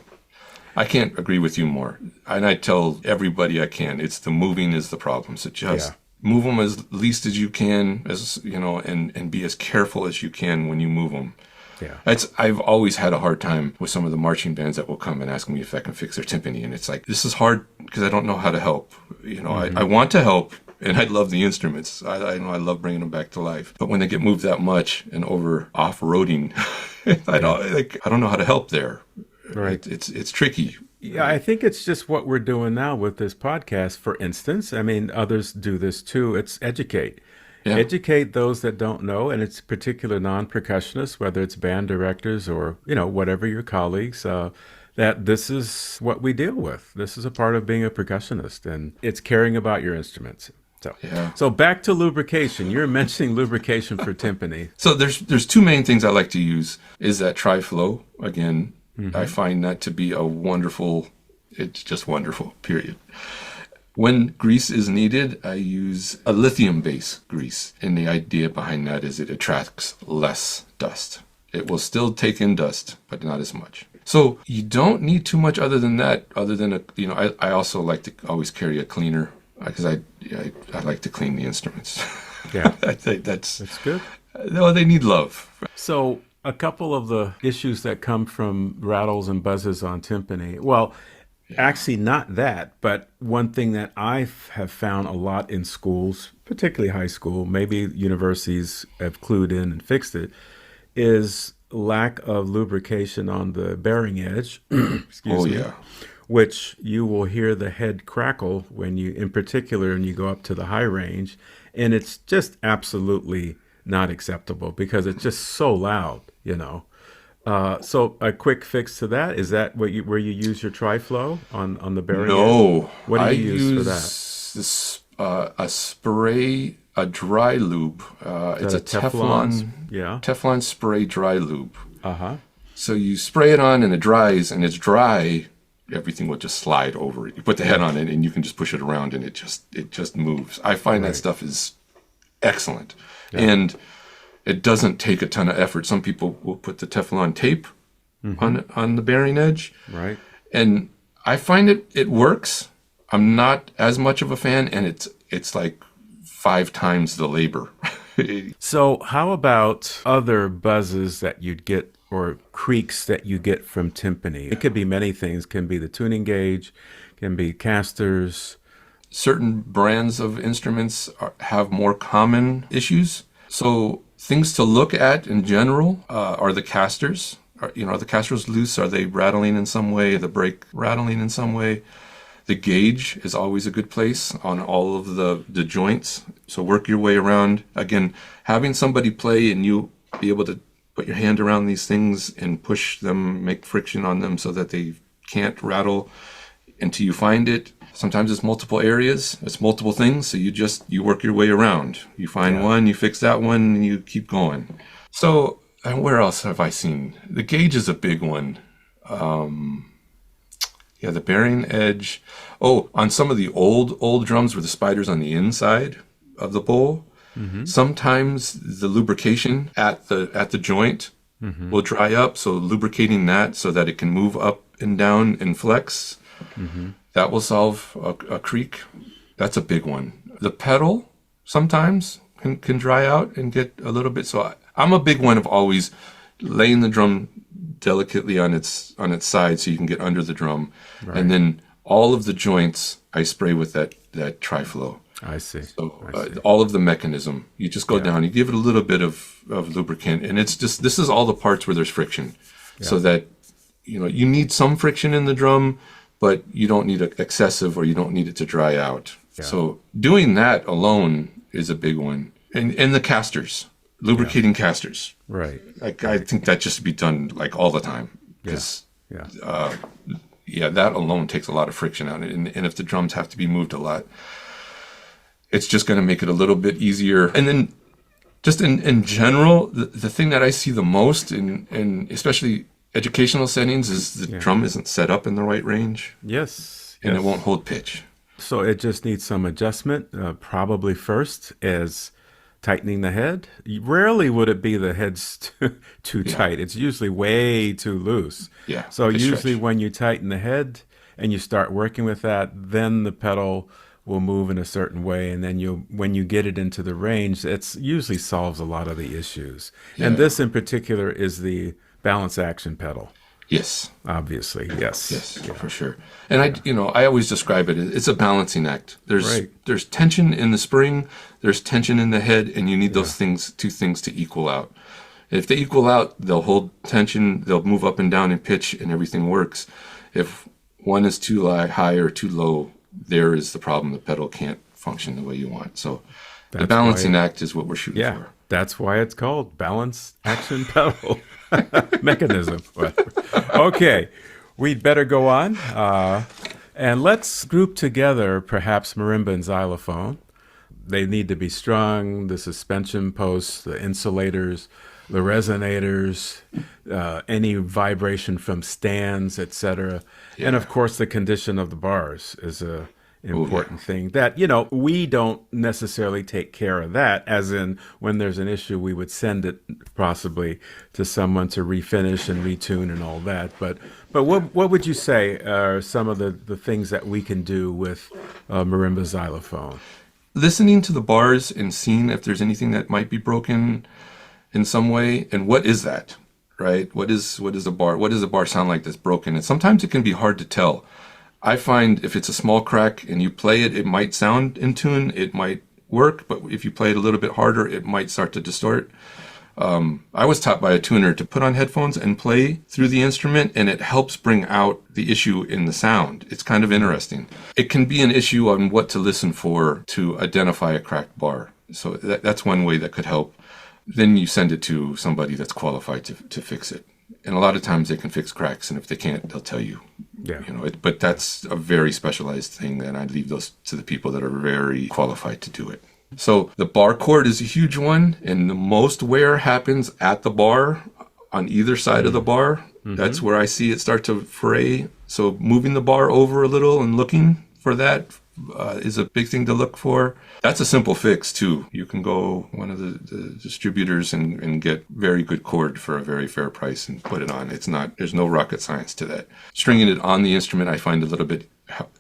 B: I can't agree with you more. And I tell everybody I can, it's the moving is the problem. So just move them as least as you can, as you know, and be as careful as you can when you move them.
A: Yeah.
B: I've always had a hard time with some of the marching bands that will come and ask me if I can fix their timpani. And it's like, this is hard because I don't know how to help. You know, I want to help. And I love the instruments. I know I love bringing them back to life. But when they get moved that much and over off-roading, I don't know how to help there.
A: Right.
B: It's tricky.
A: Yeah, I think it's just what we're doing now with this podcast, for instance. I mean, others do this too. It's educate. Yeah. Educate those that don't know, and it's particular non-percussionists, whether it's band directors or, you know, whatever your colleagues, that this is what we deal with. This is a part of being a percussionist, and it's caring about your instruments. So back to lubrication. You're mentioning lubrication for timpani.
B: So there's two main things I like to use. Is that tri-flow. Again, I find that to be a wonderful, it's just wonderful, period. When grease is needed, I use a lithium-based grease. And the idea behind that is it attracts less dust. It will still take in dust, but not as much. So you don't need too much other than that, I also like to always carry a cleaner because I like to clean the instruments.
A: Yeah.
B: I think that's
A: good.
B: No, they need love.
A: So a couple of the issues that come from rattles and buzzes on timpani, well, actually not that, but one thing that I have found a lot in schools, particularly high school, maybe universities have clued in and fixed it, is lack of lubrication on the bearing edge. Excuse me. Which you will hear the head crackle when you, in particular, when you go up to the high range, and it's just absolutely not acceptable because it's just so loud, you know. So a quick fix to that, is that where you use your tri-flow on the bearing?
B: No.
A: What do you use for
B: that? A spray, a dry lube. It's a Teflon spray dry lube. So you spray it on and it dries, and it's dry. Everything will just slide over it. You put the head on it and you can just push it around and it just moves. I find that stuff is excellent. And it doesn't take a ton of effort. Some people will put the Teflon tape on the bearing edge.
A: Right.
B: And I find it works. I'm not as much of a fan, and it's like 5 times the labor.
A: So how about other buzzes that you'd get or creaks that you get from timpani? It could be many things. Can be the tuning gauge, can be casters.
B: Certain brands of instruments have more common issues. So things to look at in general are the casters. Are the casters loose? Are they rattling in some way? The brake rattling in some way? The gauge is always a good place on all of the joints. So work your way around. Again, having somebody play and you be able to put your hand around these things and push them, make friction on them so that they can't rattle until you find it. Sometimes it's multiple areas, it's multiple things, so you work your way around. You find one, you fix that one, and you keep going. So, and where else have I seen? The gauge is a big one. The bearing edge. Oh, on some of the old drums where the spider's on the inside of the bowl, sometimes the lubrication at the joint will dry up. So lubricating that so that it can move up and down and flex, that will solve a creak. That's a big one. The pedal sometimes can dry out and get a little bit. So I'm a big one of always laying the drum delicately on its side so you can get under the drum, and then all of the joints I spray with that tri-flow.
A: I see.
B: So all of the mechanism, you just go down, you give it a little bit of lubricant, and it's just, this is all the parts where there's friction, so that you need some friction in the drum, but you don't need excessive, or you don't need it to dry out. So doing that alone is a big one. And the casters, lubricating casters.
A: Right.
B: Like, I think that just to be done like all the time. Because, that alone takes a lot of friction out. And if the drums have to be moved a lot, it's just going to make it a little bit easier. And then just in general, the thing that I see the most in especially educational settings is the drum isn't set up in the right range.
A: Yes.
B: And it won't hold pitch.
A: So it just needs some adjustment, probably first as tightening the head. Rarely would it be the head's too tight. It's usually way too loose.
B: Yeah.
A: So usually when you tighten the head and you start working with that, then the pedal will move in a certain way, and then when you get it into the range, it's usually solves a lot of the issues. Yeah. And this in particular is the balance action pedal.
B: Yes.
A: Obviously, yes.
B: Yes, for sure. And I always describe it, it's a balancing act. There's tension in the spring, there's tension in the head, and you need those two things to equal out. If they equal out, they'll hold tension, they'll move up and down in pitch, and everything works. If one is too high or too low, there is the problem. The pedal can't function the way you want. So the balancing act is what we're shooting for.
A: That's why it's called balance action pedal mechanism. Okay, we'd better go on. And let's group together perhaps marimba and xylophone. They need to be strung, the suspension posts, the insulators, the resonators, any vibration from stands, etc. Yeah. And of course, the condition of the bars is a important thing that, we don't necessarily take care of that, as in when there's an issue, we would send it possibly to someone to refinish and retune and all that. But what would you say are some of the things that we can do with marimba xylophone?
B: Listening to the bars and seeing if there's anything that might be broken in some way, and what is that, right? What is a bar? What does a bar sound like that's broken? And sometimes it can be hard to tell. I find if it's a small crack and you play it, it might sound in tune, it might work, but if you play it a little bit harder, it might start to distort. I was taught by a tuner to put on headphones and play through the instrument, and it helps bring out the issue in the sound. It's kind of interesting. It can be an issue on what to listen for to identify a cracked bar. So that's one way that could help. Then you send it to somebody that's qualified to fix it. And a lot of times they can fix cracks, and if they can't, they'll tell you. Yeah. But that's a very specialized thing, and I leave those to the people that are very qualified to do it. So the bar cord is a huge one, and the most wear happens at the bar, on either side of the bar. Mm-hmm. That's where I see it start to fray. So moving the bar over a little and looking for that is a big thing to look for. That's a simple fix too. You can go one of the distributors and get very good cord for a very fair price and put it on. There's no rocket science to that. Stringing it on the instrument, I find a little bit,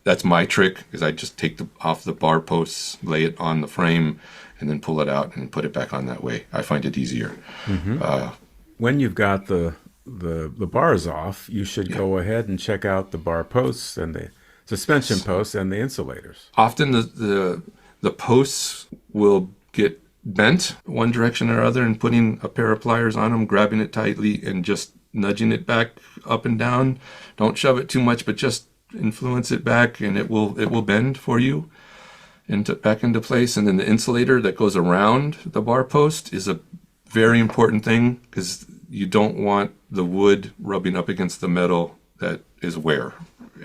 B: that's my trick, because I just take off the bar posts, lay it on the frame, and then pull it out and put it back on that way. I find it easier. Mm-hmm.
A: When you've got the bars off, you should go ahead and check out the bar posts and the suspension posts and the insulators.
B: Often the posts will get bent one direction or other, and putting a pair of pliers on them, grabbing it tightly and just nudging it back up and down. Don't shove it too much, but just influence it back, and it will bend for you back into place. And then the insulator that goes around the bar post is a very important thing, because you don't want the wood rubbing up against the metal that is wear,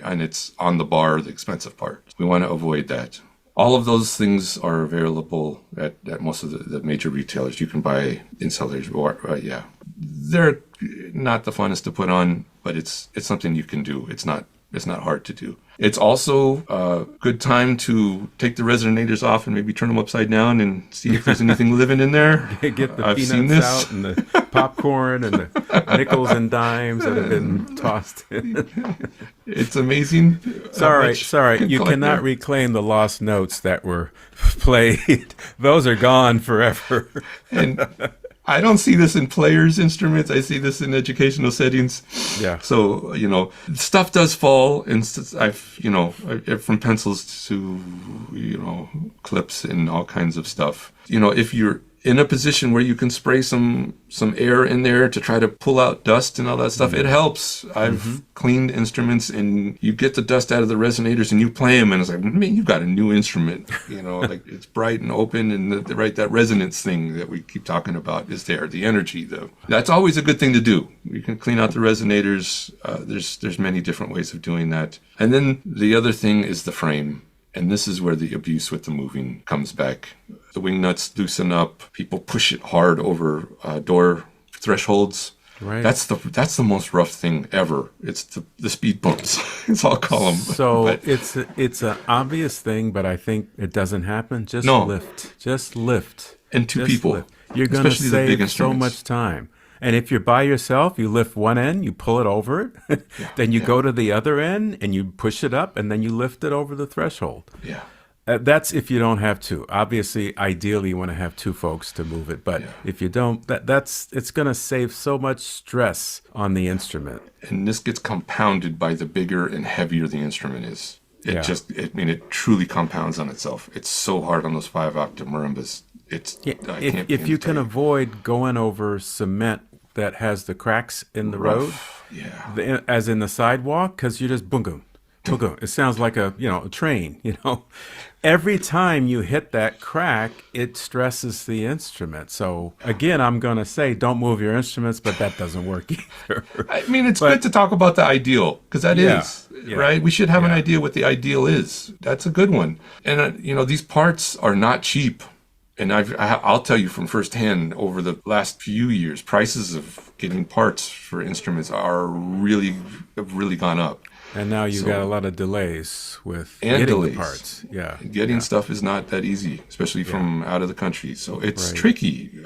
B: and it's on the bar, the expensive part. We want to avoid that. All of those things are available at most of the major retailers. You can buy insulators. They're not the funnest to put on, but it's something you can do. It's not hard to do. It's also a good time to take the resonators off and maybe turn them upside down and see if there's anything living in there.
A: Get the peanuts out and the popcorn and the nickels and dimes that have been tossed in.
B: It's amazing.
A: Sorry. You cannot reclaim the lost notes that were played. Those are gone forever.
B: And I don't see this in players' instruments. I see this in educational settings. Yeah. So, stuff does fall, and from pencils to, clips and all kinds of stuff. If you're in a position where you can spray some air in there to try to pull out dust and all that stuff. It helps. I've cleaned instruments, and you get the dust out of the resonators and you play them, and it's like, man, you've got a new instrument. Like it's bright and open, and that resonance thing that we keep talking about is there. The energy, though, that's always a good thing to do. You can clean out the resonators. There's many different ways of doing that. And then the other thing is the frame. And this is where the abuse with the moving comes back. The wing nuts loosen up. People push it hard over door thresholds.
A: Right.
B: That's the most rough thing ever. It's the speed bumps. It's all column.
A: So it's an obvious thing, but I think it doesn't happen. Just lift.
B: And two people.
A: Lift. You're going to save so much time. And if you're by yourself, you lift one end, you pull it over it, then you go to the other end and you push it up, and then you lift it over the threshold.
B: Yeah.
A: That's if you don't have to. Obviously, ideally, you want to have two folks to move it. But if you don't, it's going to save so much stress on the instrument.
B: And this gets compounded by the bigger and heavier the instrument is. It truly compounds on itself. It's so hard on those 5-octave marimbas. If you can avoid going over cement that has the cracks in the road, as in the sidewalk, because you just boom. It sounds like a train. Every time you hit that crack, it stresses the instrument. So again, I'm going to say don't move your instruments, but that doesn't work either. I mean, it's good to talk about the ideal, because that is right. We should have an idea what the ideal is. That's a good one. And these parts are not cheap. And I'll tell you from firsthand, over the last few years, prices of getting parts for instruments have really gone up.
A: And now you've got a lot of delays with getting the parts. Yeah,
B: getting stuff is not that easy, especially from out of the country. So it's tricky.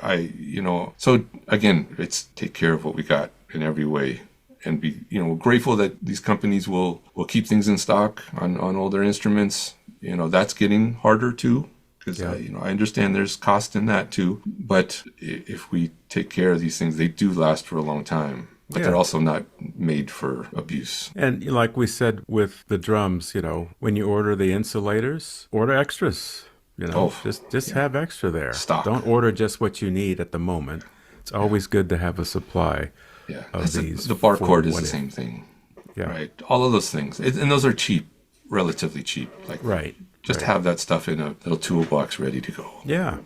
B: So again, it's take care of what we got in every way, and be grateful that these companies will keep things in stock on older instruments. That's getting harder too. Because I understand there's cost in that too. But if we take care of these things, they do last for a long time. But they're also not made for abuse.
A: And like we said with the drums, when you order the insulators, order extras. Just have extra there.
B: Stock.
A: Don't order just what you need at the moment. It's always good to have a supply of these.
B: The bar cord is the same thing.
A: Yeah.
B: Right. All of those things. And those are cheap, relatively cheap. Just have that stuff in a little toolbox ready to go.
A: Yeah.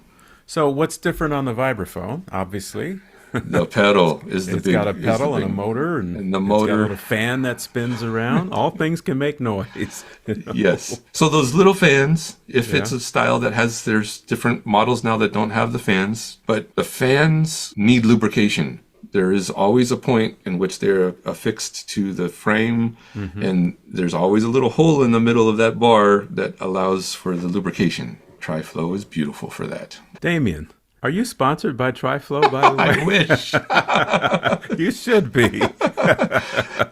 A: So what's different on the vibraphone? Obviously,
B: the pedal is the big.
A: It's got a pedal and a motor, and the motor, it's got a little fan that spins around. All things can make noise.
B: Yes. So those little fans, if it's a style that there's different models now that don't have the fans, but the fans need lubrication. There is always a point in which they're affixed to the frame, and there's always a little hole in the middle of that bar that allows for the lubrication. Tri-Flow is beautiful for that.
A: Damien, are you sponsored by Tri-Flow, by the way?
B: I
A: wish. You should be.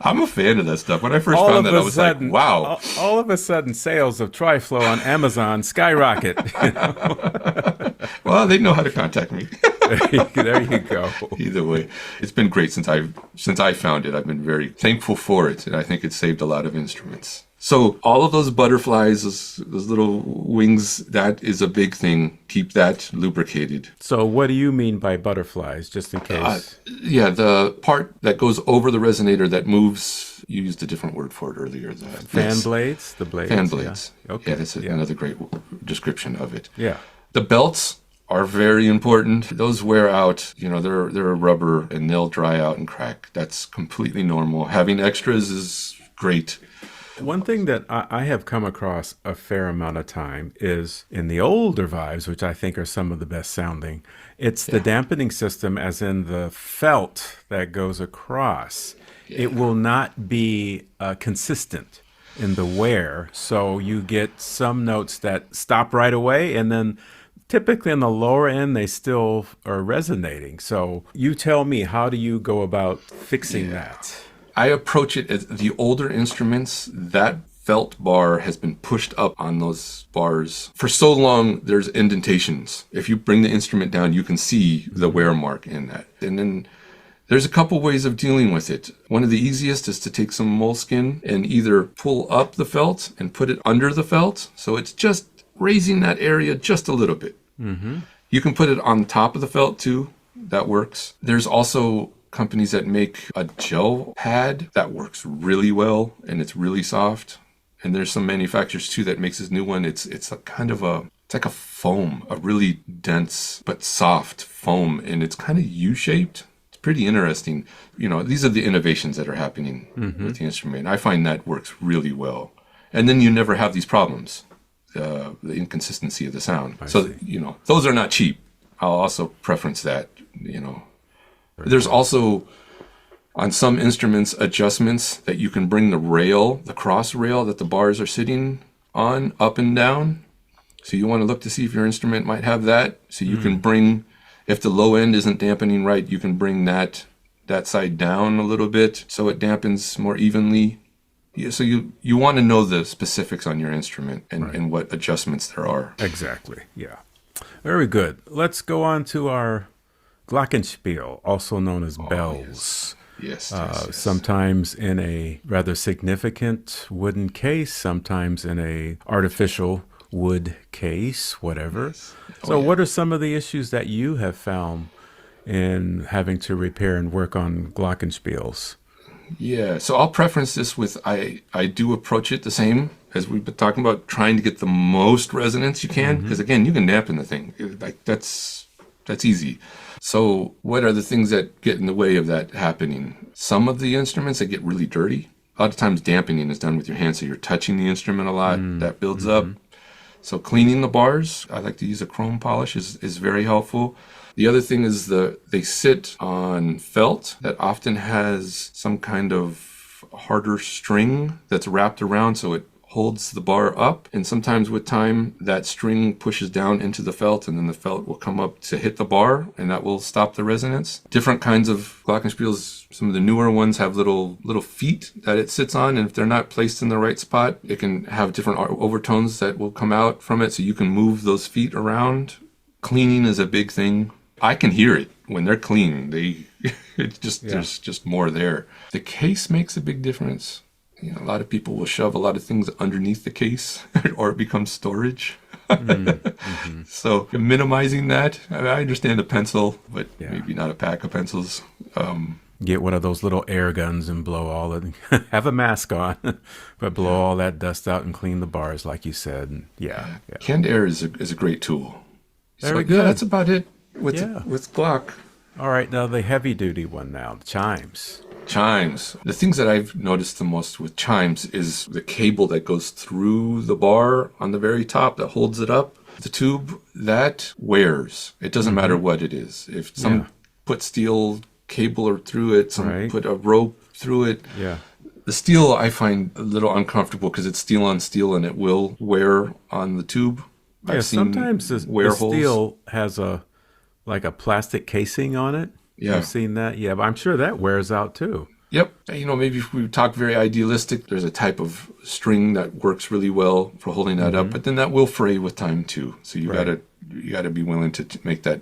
B: I'm a fan of that stuff. When I first found that, I was like, wow.
A: All of a sudden, sales of Tri-Flow on Amazon skyrocket.
B: Well, they know how to contact me.
A: There you go.
B: Either way, it's been great since I found it. I've been very thankful for it, and I think it saved a lot of instruments. So all of those butterflies, those little wings, that is a big thing. Keep that lubricated.
A: So what do you mean by butterflies, just in case?
B: The part that goes over the resonator that moves, you used a different word for it earlier.
A: Fan blades? The blades.
B: Fan blades.
A: Yeah. Okay.
B: Yeah, that's another great description of it.
A: Yeah.
B: The belts are very important. Those wear out. They're a rubber, and they'll dry out and crack. That's completely normal. Having extras is great.
A: One thing that I have come across a fair amount of time is in the older Vives, which I think are some of the best sounding, it's the dampening system, as in the felt that goes across. Yeah. It will not be consistent in the wear, so you get some notes that stop right away, and then typically on the lower end, they still are resonating. So you tell me, how do you go about fixing that?
B: I approach it as the older instruments, that felt bar has been pushed up on those bars. For so long, there's indentations. If you bring the instrument down, you can see the wear mark in that. And then there's a couple ways of dealing with it. One of the easiest is to take some moleskin and either pull up the felt and put it under the felt. So it's just raising that area just a little bit. Mm-hmm. You can put it on top of the felt too. That works. There's also companies that make a gel pad that works really well and it's really soft. And there's some manufacturers too that makes this new one. It's a kind of it's like a foam, a really dense but soft foam, and it's kind of U-shaped. It's pretty interesting. These are the innovations that are happening with the instrument. I find that works really well. And then you never have these problems, the inconsistency of the sound. Those are not cheap. I'll also preference that, There's also, on some instruments, adjustments that you can bring the cross rail that the bars are sitting on up and down. So you want to look to see if your instrument might have that. So you can bring, if the low end isn't dampening right, you can bring that side down a little bit so it dampens more evenly. Yeah, so you want to know the specifics on your instrument and what adjustments there are.
A: Exactly, yeah. Very good. Let's go on to our glockenspiel, also known as bells.
B: Yes.
A: Sometimes in a rather significant wooden case, sometimes in a artificial wood case, whatever. Yes. What are some of the issues that you have found in having to repair and work on glockenspiels?
B: Yeah, so I'll preference this with I do approach it the same as we've been talking about, trying to get the most resonance you can, because again, you can dampen the thing. Like that's easy. So what are the things that get in the way of that happening? Some of the instruments that get really dirty. A lot of times dampening is done with your hand, so you're touching the instrument a lot. That builds up. So cleaning the bars, I like to use a chrome polish, is very helpful. The other thing is they sit on felt that often has some kind of harder string that's wrapped around so it holds the bar up. And sometimes with time, that string pushes down into the felt and then the felt will come up to hit the bar and that will stop the resonance. Different kinds of glockenspiels, some of the newer ones have little feet that it sits on. And if they're not placed in the right spot, it can have different overtones that will come out from it. So you can move those feet around. Cleaning is a big thing. I can hear it when they're clean. There's just more there. The case makes a big difference. A lot of people will shove a lot of things underneath the case or it becomes storage. So minimizing that, I understand a pencil, but maybe not a pack of pencils.
A: Get one of those little air guns and blow all it. Have a mask on, but blow all that dust out and clean the bars, like you said. And
B: Canned air is a great tool.
A: Very good.
B: Yeah, that's about it with Glock.
A: All right, now the heavy duty one now, the chimes.
B: Chimes. The things that I've noticed the most with chimes is the cable that goes through the bar on the very top that holds it up. The tube, that wears. It doesn't matter what it is. If some put steel cable through it, some put a rope through it. Yeah. The steel I find a little uncomfortable because it's steel on steel and it will wear on the tube.
A: Yeah, sometimes the steel has a plastic casing on it. Yeah. I've seen that. Yeah, but I'm sure that wears out too.
B: Yep. Maybe if we talk very idealistic, there's a type of string that works really well for holding that up, but then that will fray with time too. So you gotta be willing to make that,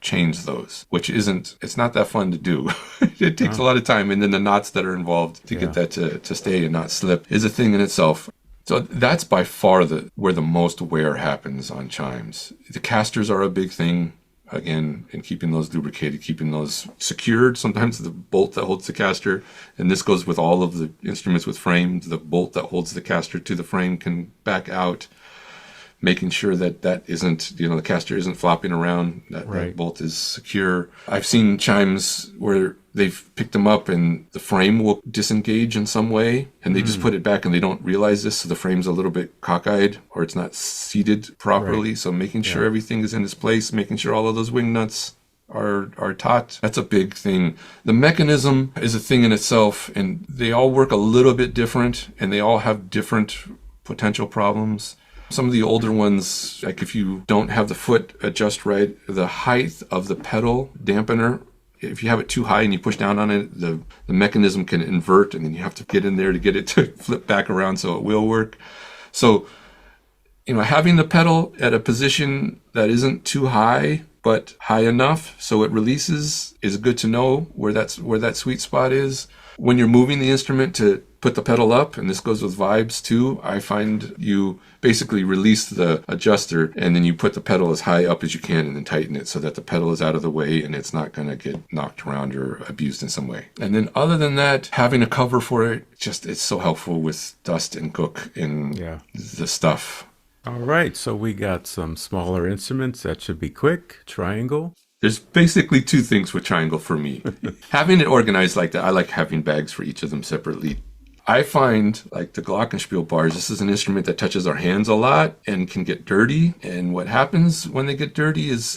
B: change those, it's not that fun to do. It takes a lot of time. And then the knots that are involved to get that to stay and not slip is a thing in itself. So that's by far where the most wear happens on chimes. The casters are a big thing. Again, in keeping those lubricated, keeping those secured. Sometimes the bolt that holds the caster, and this goes with all of the instruments with frames, the bolt that holds the caster to the frame can back out, making sure that isn't, the caster isn't flopping around, that bolt is secure. I've seen chimes where they've picked them up and the frame will disengage in some way and they just put it back and they don't realize this, so the frame's a little bit cockeyed or it's not seated properly. So making sure everything is in its place, making sure all of those wing nuts are taut, that's a big thing. The mechanism is a thing in itself, and they all work a little bit different and they all have different potential problems. Some of the older ones, like if you don't have the foot adjust right, the height of the pedal dampener, if you have it too high and you push down on it, the mechanism can invert and then you have to get in there to get it to flip back around so it will work. So, having the pedal at a position that isn't too high but high enough so it releases is good to know where that sweet spot is. When you're moving the instrument to put the pedal up, and this goes with vibes too, I find you basically release the adjuster and then you put the pedal as high up as you can and then tighten it so that the pedal is out of the way and it's not going to get knocked around or abused in some way. And then other than that, having a cover for it, it's so helpful with dust and gook in the stuff.
A: All right, so we got some smaller instruments that should be quick. Triangle.
B: There's basically two things with triangle for me. Having it organized like that, I like having bags for each of them separately. I find, like the glockenspiel bars, this is an instrument that touches our hands a lot and can get dirty. And what happens when they get dirty is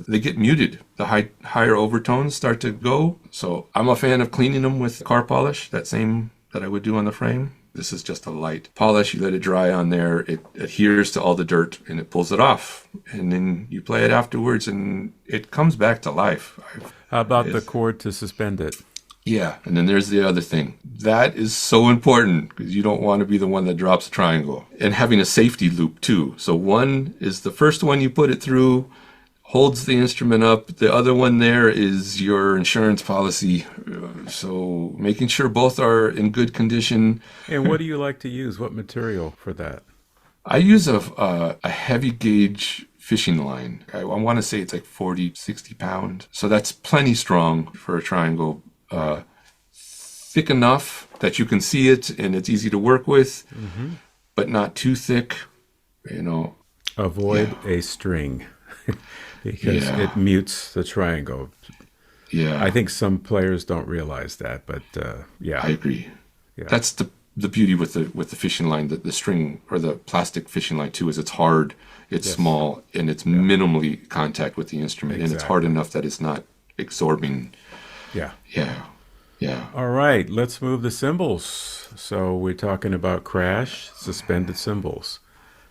B: they get muted. The higher overtones start to go. So I'm a fan of cleaning them with car polish, that same that I would do on the frame. This is just a light polish. You let it dry on there. It adheres to all the dirt and it pulls it off. And then you play it afterwards and it comes back to life.
A: How about the cord to suspend it?
B: Yeah, and then there's the other thing. That is so important because you don't want to be the one that drops a triangle. And having a safety loop too. So one is the first one you put it through, holds the instrument up. The other one there is your insurance policy. So making sure both are in good condition.
A: And what do you like to use? What material for that?
B: I use a heavy gauge fishing line. I want to say it's like 40, 60 pound. So that's plenty strong for a triangle. Thick enough that you can see it and it's easy to work with, but not too thick,
A: Avoid a string because it mutes the triangle.
B: Yeah.
A: I think some players don't realize that, but
B: I agree.
A: Yeah.
B: That's the beauty with the fishing line, the string or the plastic fishing line too, is it's hard, it's small, and it's minimally contact with the instrument, and it's hard enough that it's not absorbing.
A: Yeah. All right, let's move the cymbals. So we're talking about crash, suspended cymbals.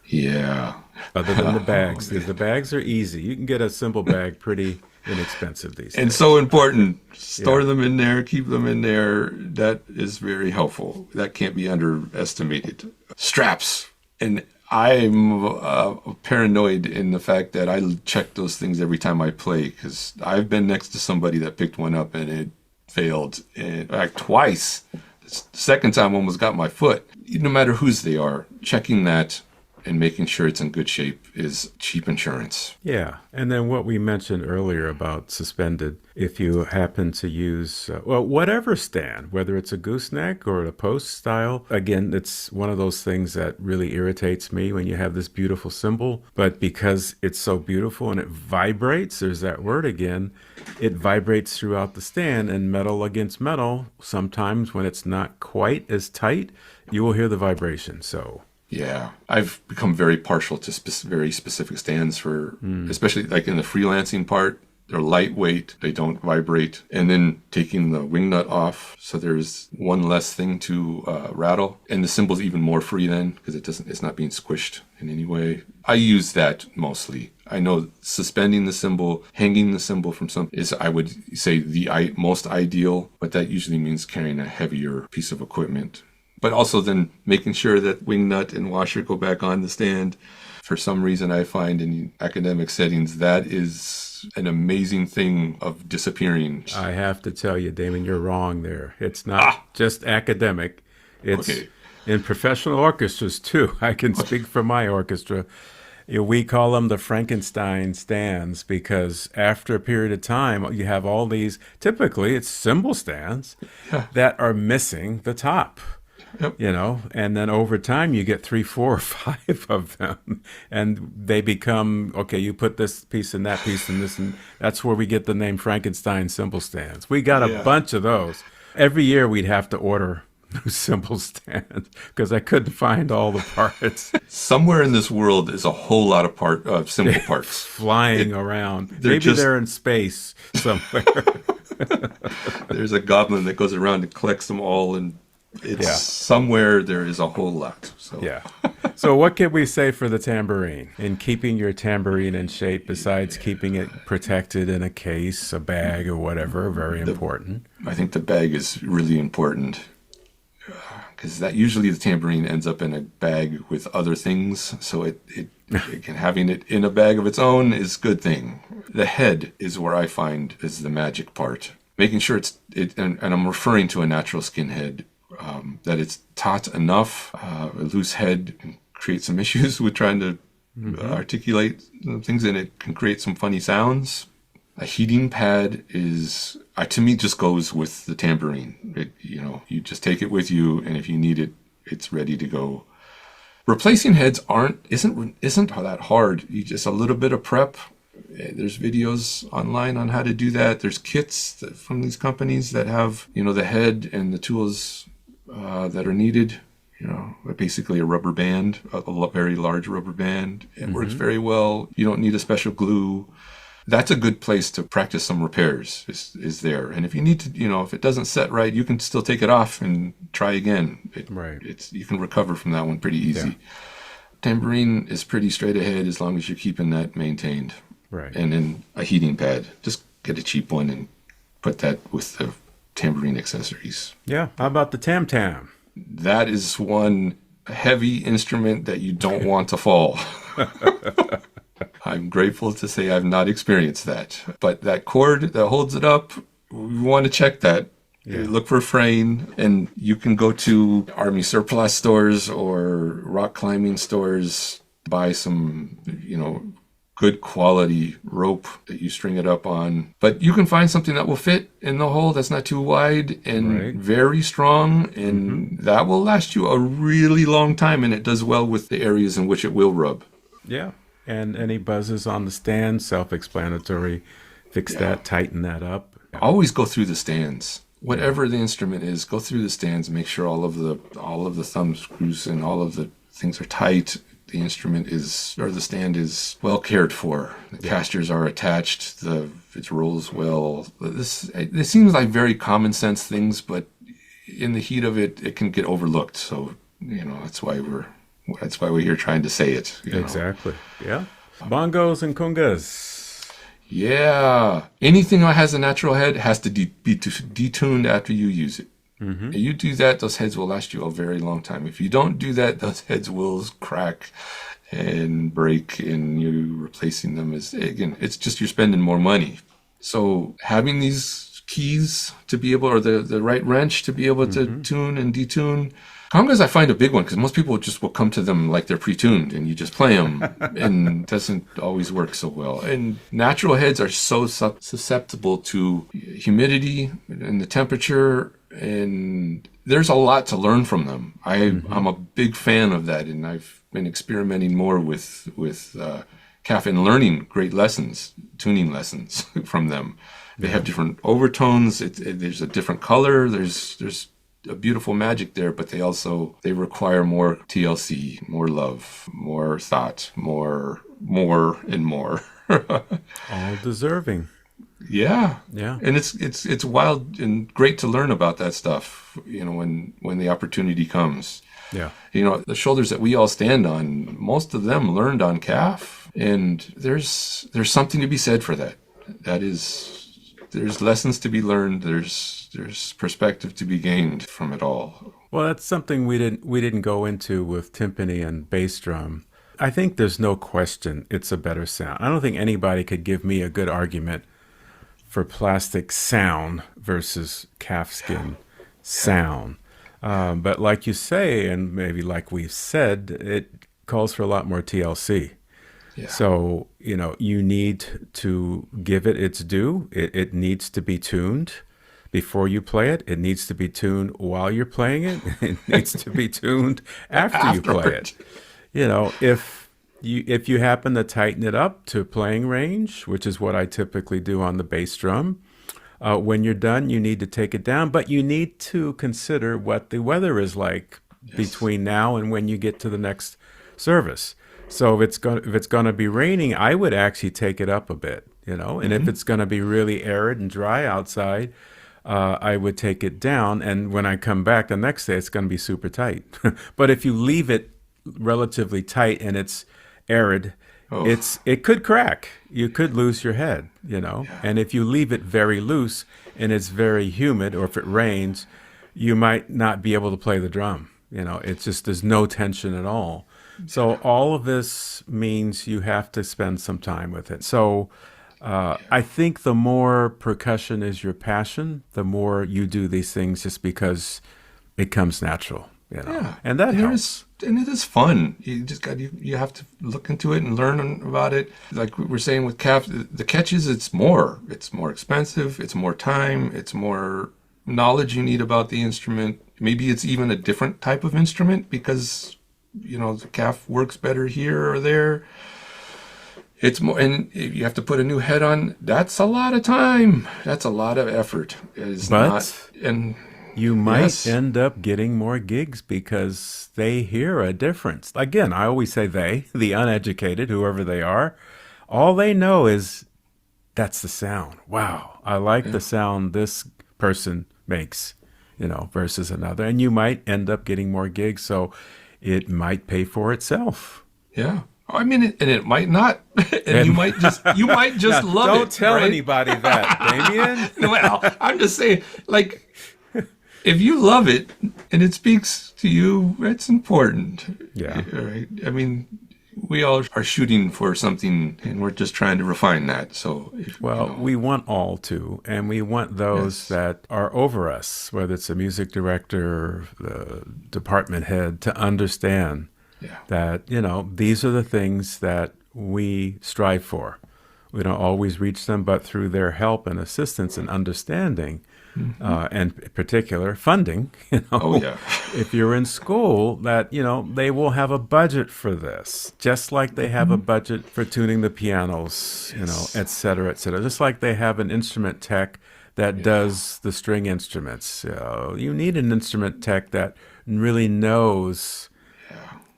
B: Yeah.
A: Other than the bags. The bags are easy. You can get a cymbal bag pretty inexpensive these days.
B: And so important. Store them in there, keep them in there. That is very helpful. That can't be underestimated. Straps. And I'm paranoid in the fact that I check those things every time I play because I've been next to somebody that picked one up and it failed. In fact, twice. The second time almost got my foot. No matter whose they are, checking that and making sure it's in good shape is cheap insurance.
A: Yeah. And then what we mentioned earlier about suspended, if you happen to use, whatever stand, whether it's a gooseneck or a post style, again, it's one of those things that really irritates me when you have this beautiful cymbal, but because it's so beautiful and it vibrates, there's that word again, it vibrates throughout the stand, and metal against metal, sometimes when it's not quite as tight, you will hear the vibration. So
B: yeah, I've become very partial to very specific stands for, especially like in the freelancing part, they're lightweight, they don't vibrate, and then taking the wing nut off, so there's one less thing to rattle, and the cymbal's even more free then because it's not being squished in any way. I use that mostly. I know suspending the cymbal, hanging the cymbal from something is, I would say, the most ideal, but that usually means carrying a heavier piece of equipment. But also then making sure that wing nut and washer go back on the stand. For some reason, I find in academic settings, that is an amazing thing of disappearing.
A: I have to tell you, Damon, you're wrong there. It's not just academic. It's in professional orchestras, too. I can speak for my orchestra. We call them the Frankenstein stands because after a period of time, you have all these, typically it's cymbal stands that are missing the top.
B: Yep.
A: And then over time you get 3, 4, or 5 of them, and they become, okay, you put this piece and that piece and this, and that's where we get the name Frankenstein cymbal stands. We got a bunch of those. Every year we'd have to order new cymbal stands because I couldn't find all the parts.
B: Somewhere in this world is a whole lot of cymbal parts
A: flying around. Maybe they're in space somewhere.
B: There's a goblin that goes around and collects them all, and it's somewhere there is a whole lot.
A: So what can we say for the tambourine in keeping your tambourine in shape besides keeping it protected in a case, a bag, or whatever? Very important.
B: I think the bag is really important because that usually the tambourine ends up in a bag with other things. So it having it in a bag of its own is a good thing. The head is where I find is the magic part. making sure and I'm referring to a natural skin head, that it's taut enough. A loose head can create some issues with trying to articulate things, and it can create some funny sounds. A heating pad is, to me, just goes with the tambourine. You just take it with you, and if you need it, it's ready to go. Replacing heads isn't that hard. You just a little bit of prep. There's videos online on how to do that. There's kits from these companies that have, the head and the tools that are needed. Basically a rubber band, a very large rubber band. It works very well. You don't need a special glue. That's a good place to practice some repairs is there. And if you need to, if it doesn't set right, you can still take it off and try again. You can recover from that one pretty easy. Yeah. Tambourine is pretty straight ahead as long as you're keeping that maintained.
A: Right.
B: And then a heating pad. Just get a cheap one and put that with the tambourine accessories.
A: Yeah. How about the tam-tam?
B: That is one heavy instrument that you don't want to fall. I'm grateful to say I've not experienced that. But that cord that holds it up, we want to check that. Yeah. Look for a frame, and you can go to Army surplus stores or rock climbing stores, buy some, good quality rope that you string it up on. But you can find something that will fit in the hole that's not too wide and very strong, and that will last you a really long time, and it does well with the areas in which it will rub.
A: Yeah. And any buzzes on the stand, self-explanatory. Fix that, tighten that up.
B: Always go through the stands. Whatever the instrument is, go through the stands, make sure all of the thumb screws and all of the things are tight. The the stand is well cared for. The casters are attached. It rolls well. This seems like very common sense things, but in the heat of it, it can get overlooked. So that's why we're here trying to say it.
A: Exactly. Yeah. Bongos and congas.
B: Yeah. Anything that has a natural head has to be detuned after you use it. If you do that, those heads will last you a very long time. If you don't do that, those heads will crack and break, and you replacing them it's just you're spending more money. So having these keys to be able, or the right wrench to be able to tune and detune. Congas I find a big one because most people just will come to them like they're pre-tuned and you just play them, and it doesn't always work so well. And natural heads are so susceptible to humidity and the temperature, and there's a lot to learn from them. I'm a big fan of that, and I've been experimenting more with CAF and learning great lessons, tuning lessons from them. They have different overtones. There's a different color. There's a beautiful magic there, but they require more TLC, more love, more thought, more and more.
A: All deserving.
B: Yeah.
A: Yeah.
B: And it's wild and great to learn about that stuff, when the opportunity comes.
A: Yeah.
B: The shoulders that we all stand on, most of them learned on CAF, and there's something to be said for that. There's lessons to be learned. There's perspective to be gained from it all.
A: Well, that's something we didn't go into with timpani and bass drum. I think there's no question it's a better sound. I don't think anybody could give me a good argument for plastic sound versus calfskin sound. But like you say, and maybe like we've said, it calls for a lot more TLC. Yeah. So, you need to give it its due. It needs to be tuned before you play it. It needs to be tuned while you're playing it. It needs to be tuned after you play it. If you happen to tighten it up to playing range, which is what I typically do on the bass drum, when you're done, you need to take it down. But you need to consider what the weather is like between now and when you get to the next service. So if it's going to be raining, I would actually take it up a bit, And if it's going to be really arid and dry outside, I would take it down. And when I come back the next day, it's going to be super tight. But if you leave it relatively tight and it's arid, it could crack. You could lose your head, Yeah. And if you leave it very loose and it's very humid, or if it rains, you might not be able to play the drum. It's just there's no tension at all. So all of this means you have to spend some time with it. So I think the more percussion is your passion, the more you do these things just because it comes natural,
B: Yeah,
A: and that helps.
B: and it is fun. You just got you have to look into it and learn about it. Like we were saying with CAF, the catch is it's more expensive, it's more time, it's more knowledge you need about the instrument. Maybe it's even a different type of instrument because the CAF works better here or there. It's more, and if you have to put a new head on. That's a lot of time. That's a lot of effort. It's not,
A: But
B: and
A: you might
B: yes,
A: end up getting more gigs because they hear a difference. Again, I always say they, the uneducated, whoever they are, all they know is that's the sound. Wow, I like the sound this person makes, versus another. And you might end up getting more gigs, so it might pay for itself.
B: yeah. I mean, and it might not, and
A: And
B: you might just
A: now,
B: love it.
A: don't tell
B: right?
A: anybody that, Damien.
B: Well, I'm just saying, like, if you love it and it speaks to you, it's important.
A: Yeah.
B: Right? I mean, we all are shooting for something, and we're just trying to refine that. So,
A: Well, we want all to, and we want those
B: Yes.
A: that are over us, whether it's a music director, the department head, to understand
B: yeah,
A: that, these are the things that we strive for. We don't always reach them, but through their help and assistance and understanding, and in particular funding,
B: oh yeah,
A: if you're in school, that, they will have a budget for this, just like they have a budget for tuning the pianos, et cetera, et cetera. Just like they have an instrument tech that does the string instruments. You need an instrument tech that really knows.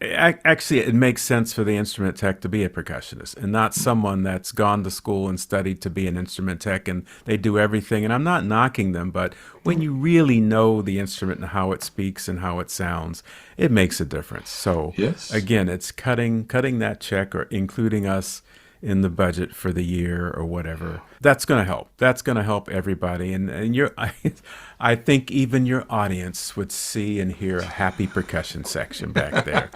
A: Actually, it makes sense for the instrument tech to be a percussionist and not someone that's gone to school and studied to be an instrument tech and they do everything. And I'm not knocking them, but when you really know the instrument and how it speaks and how it sounds, it makes a difference. So
B: yes,
A: again, it's cutting that check or including us in the budget for the year or whatever. That's going to help. That's going to help everybody. And I think even your audience would see and hear a happy percussion section back there.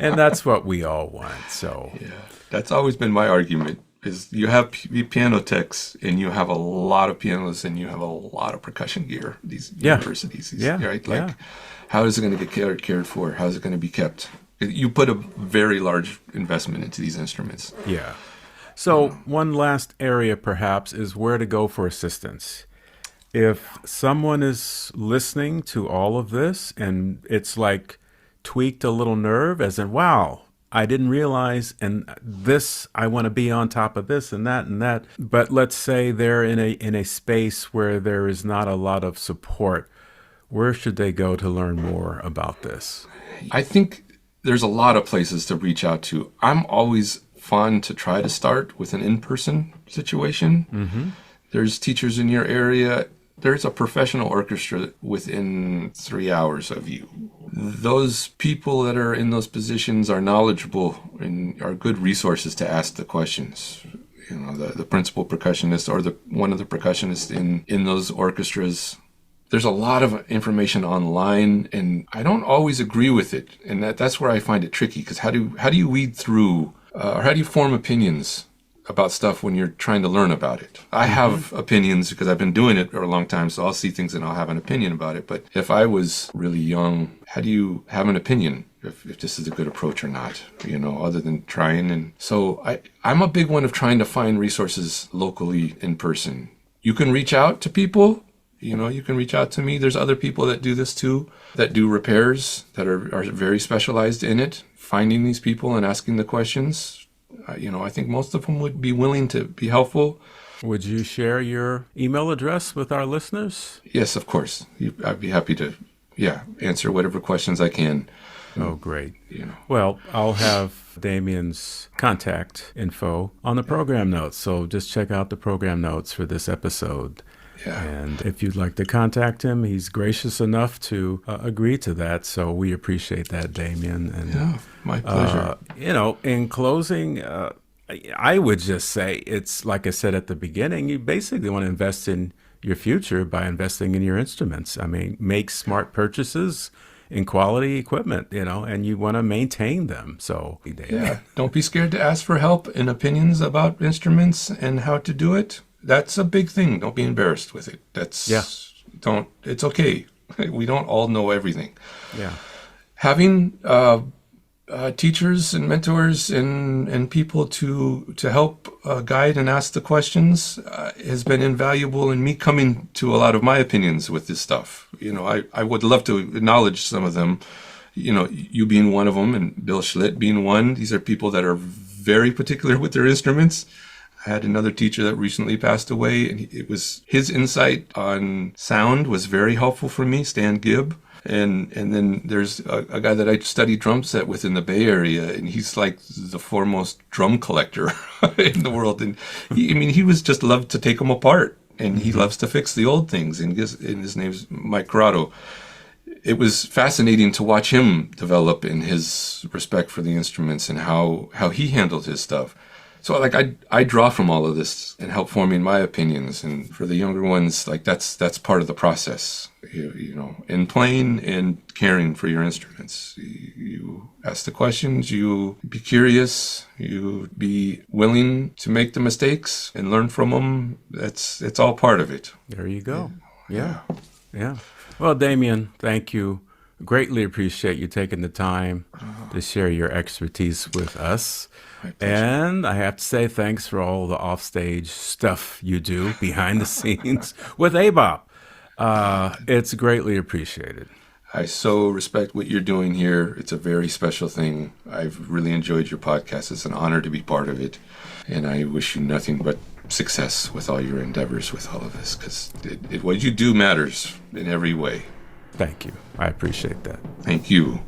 A: And that's what we all want. So
B: yeah. That's always been my argument. Is you have piano techs and you have a lot of pianists and you have a lot of percussion gear. These universities, right? Like, how is it going to get cared for? How is it going to be kept? You put a very large investment into these instruments.
A: yeah. So one last area perhaps is where to go for assistance. If someone is listening to all of this and it's like tweaked a little nerve, as in, wow, I didn't realize, and this, I want to be on top of this and that and that. But let's say they're in a space where there is not a lot of support. Where should they go to learn more about this?
B: I think there's a lot of places to reach out to. I'm always fun to try to start with an in-person situation. Mm-hmm. There's teachers in your area. There's a professional orchestra within 3 hours of you. Those people that are in those positions are knowledgeable and are good resources to ask the questions. The principal percussionist or one of the percussionists in those orchestras. There's a lot of information online, and I don't always agree with it. And that's where I find it tricky, because how do you weed through, or how do you form opinions about stuff when you're trying to learn about it? I have opinions because I've been doing it for a long time, so I'll see things and I'll have an opinion about it. But if I was really young, how do you have an opinion if this is a good approach or not, other than trying? And so I'm a big one of trying to find resources locally in person. You can reach out to people. You can reach out to me. There's other people that do this too, that do repairs, that are very specialized in it. Finding these people and asking the questions, I think most of them would be willing to be helpful.
A: Would you share your email address with our listeners?
B: Yes, of course. I'd be happy to, answer whatever questions I can.
A: Oh, great. Well, I'll have Damien's contact info on the program notes. So just check out the program notes for this episode.
B: Yeah.
A: And if you'd like to contact him, he's gracious enough to agree to that. So we appreciate that, Damien. And
B: Yeah, my pleasure.
A: In closing, I would just say it's like I said at the beginning, you basically want to invest in your future by investing in your instruments. I mean, make smart purchases in quality equipment, and you want to maintain them. So,
B: yeah, don't be scared to ask for help and opinions about instruments and how to do it. That's a big thing. Don't be embarrassed with it. It's okay. We don't all know everything.
A: Yeah.
B: Having teachers and mentors and people to help guide and ask the questions has been invaluable in me coming to a lot of my opinions with this stuff. I would love to acknowledge some of them, you being one of them and Bill Schlitt being one. These are people that are very particular with their instruments. I had another teacher that recently passed away, and it was his insight on sound was very helpful for me, Stan Gibb. And then there's a guy that I studied drum set with in the Bay Area, and he's like the foremost drum collector in the world. And he was just loved to take them apart, and he loves to fix the old things. And his name's Mike Corrado. It was fascinating to watch him develop in his respect for the instruments and how he handled his stuff. So I draw from all of this and help forming my opinions. And for the younger ones, that's part of the process, in playing and caring for your instruments. You ask the questions, you be curious, you be willing to make the mistakes and learn from them. It's all part of it.
A: There you go. Yeah. Well, Damien, thank you. Greatly appreciate you taking the time to share your expertise with us. And I have to say thanks for all the offstage stuff you do behind the scenes with ABOP. It's greatly appreciated.
B: I so respect what you're doing here. It's a very special thing. I've really enjoyed your podcast. It's an honor to be part of it. And I wish you nothing but success with all your endeavors with all of this, because what you do matters in every way.
A: Thank you. I appreciate that.
B: Thank you.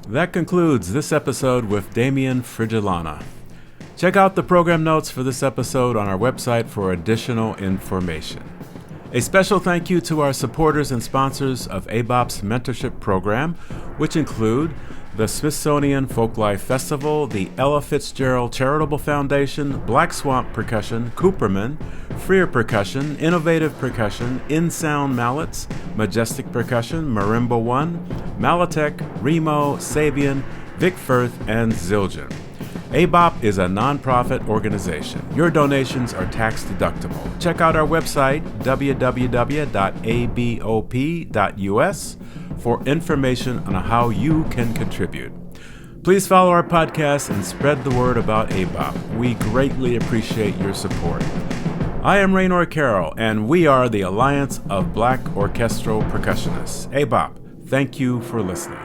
A: That concludes this episode with Damien Frigilana. Check out the program notes for this episode on our website for additional information. A special thank you to our supporters and sponsors of ABOP's mentorship program, which include the Smithsonian Folklife Festival, the Ella Fitzgerald Charitable Foundation, Black Swamp Percussion, Cooperman, Freer Percussion, Innovative Percussion, In Sound Mallets, Majestic Percussion, Marimba One, Malatech, Remo, Sabian, Vic Firth, and Zildjian. ABOP is a nonprofit organization. Your donations are tax deductible. Check out our website, www.abop.us, for information on how you can contribute. Please follow our podcast and spread the word about ABOP. We greatly appreciate your support. I am Raynor Carroll, and we are the Alliance of Black Orchestral Percussionists. ABOP, thank you for listening.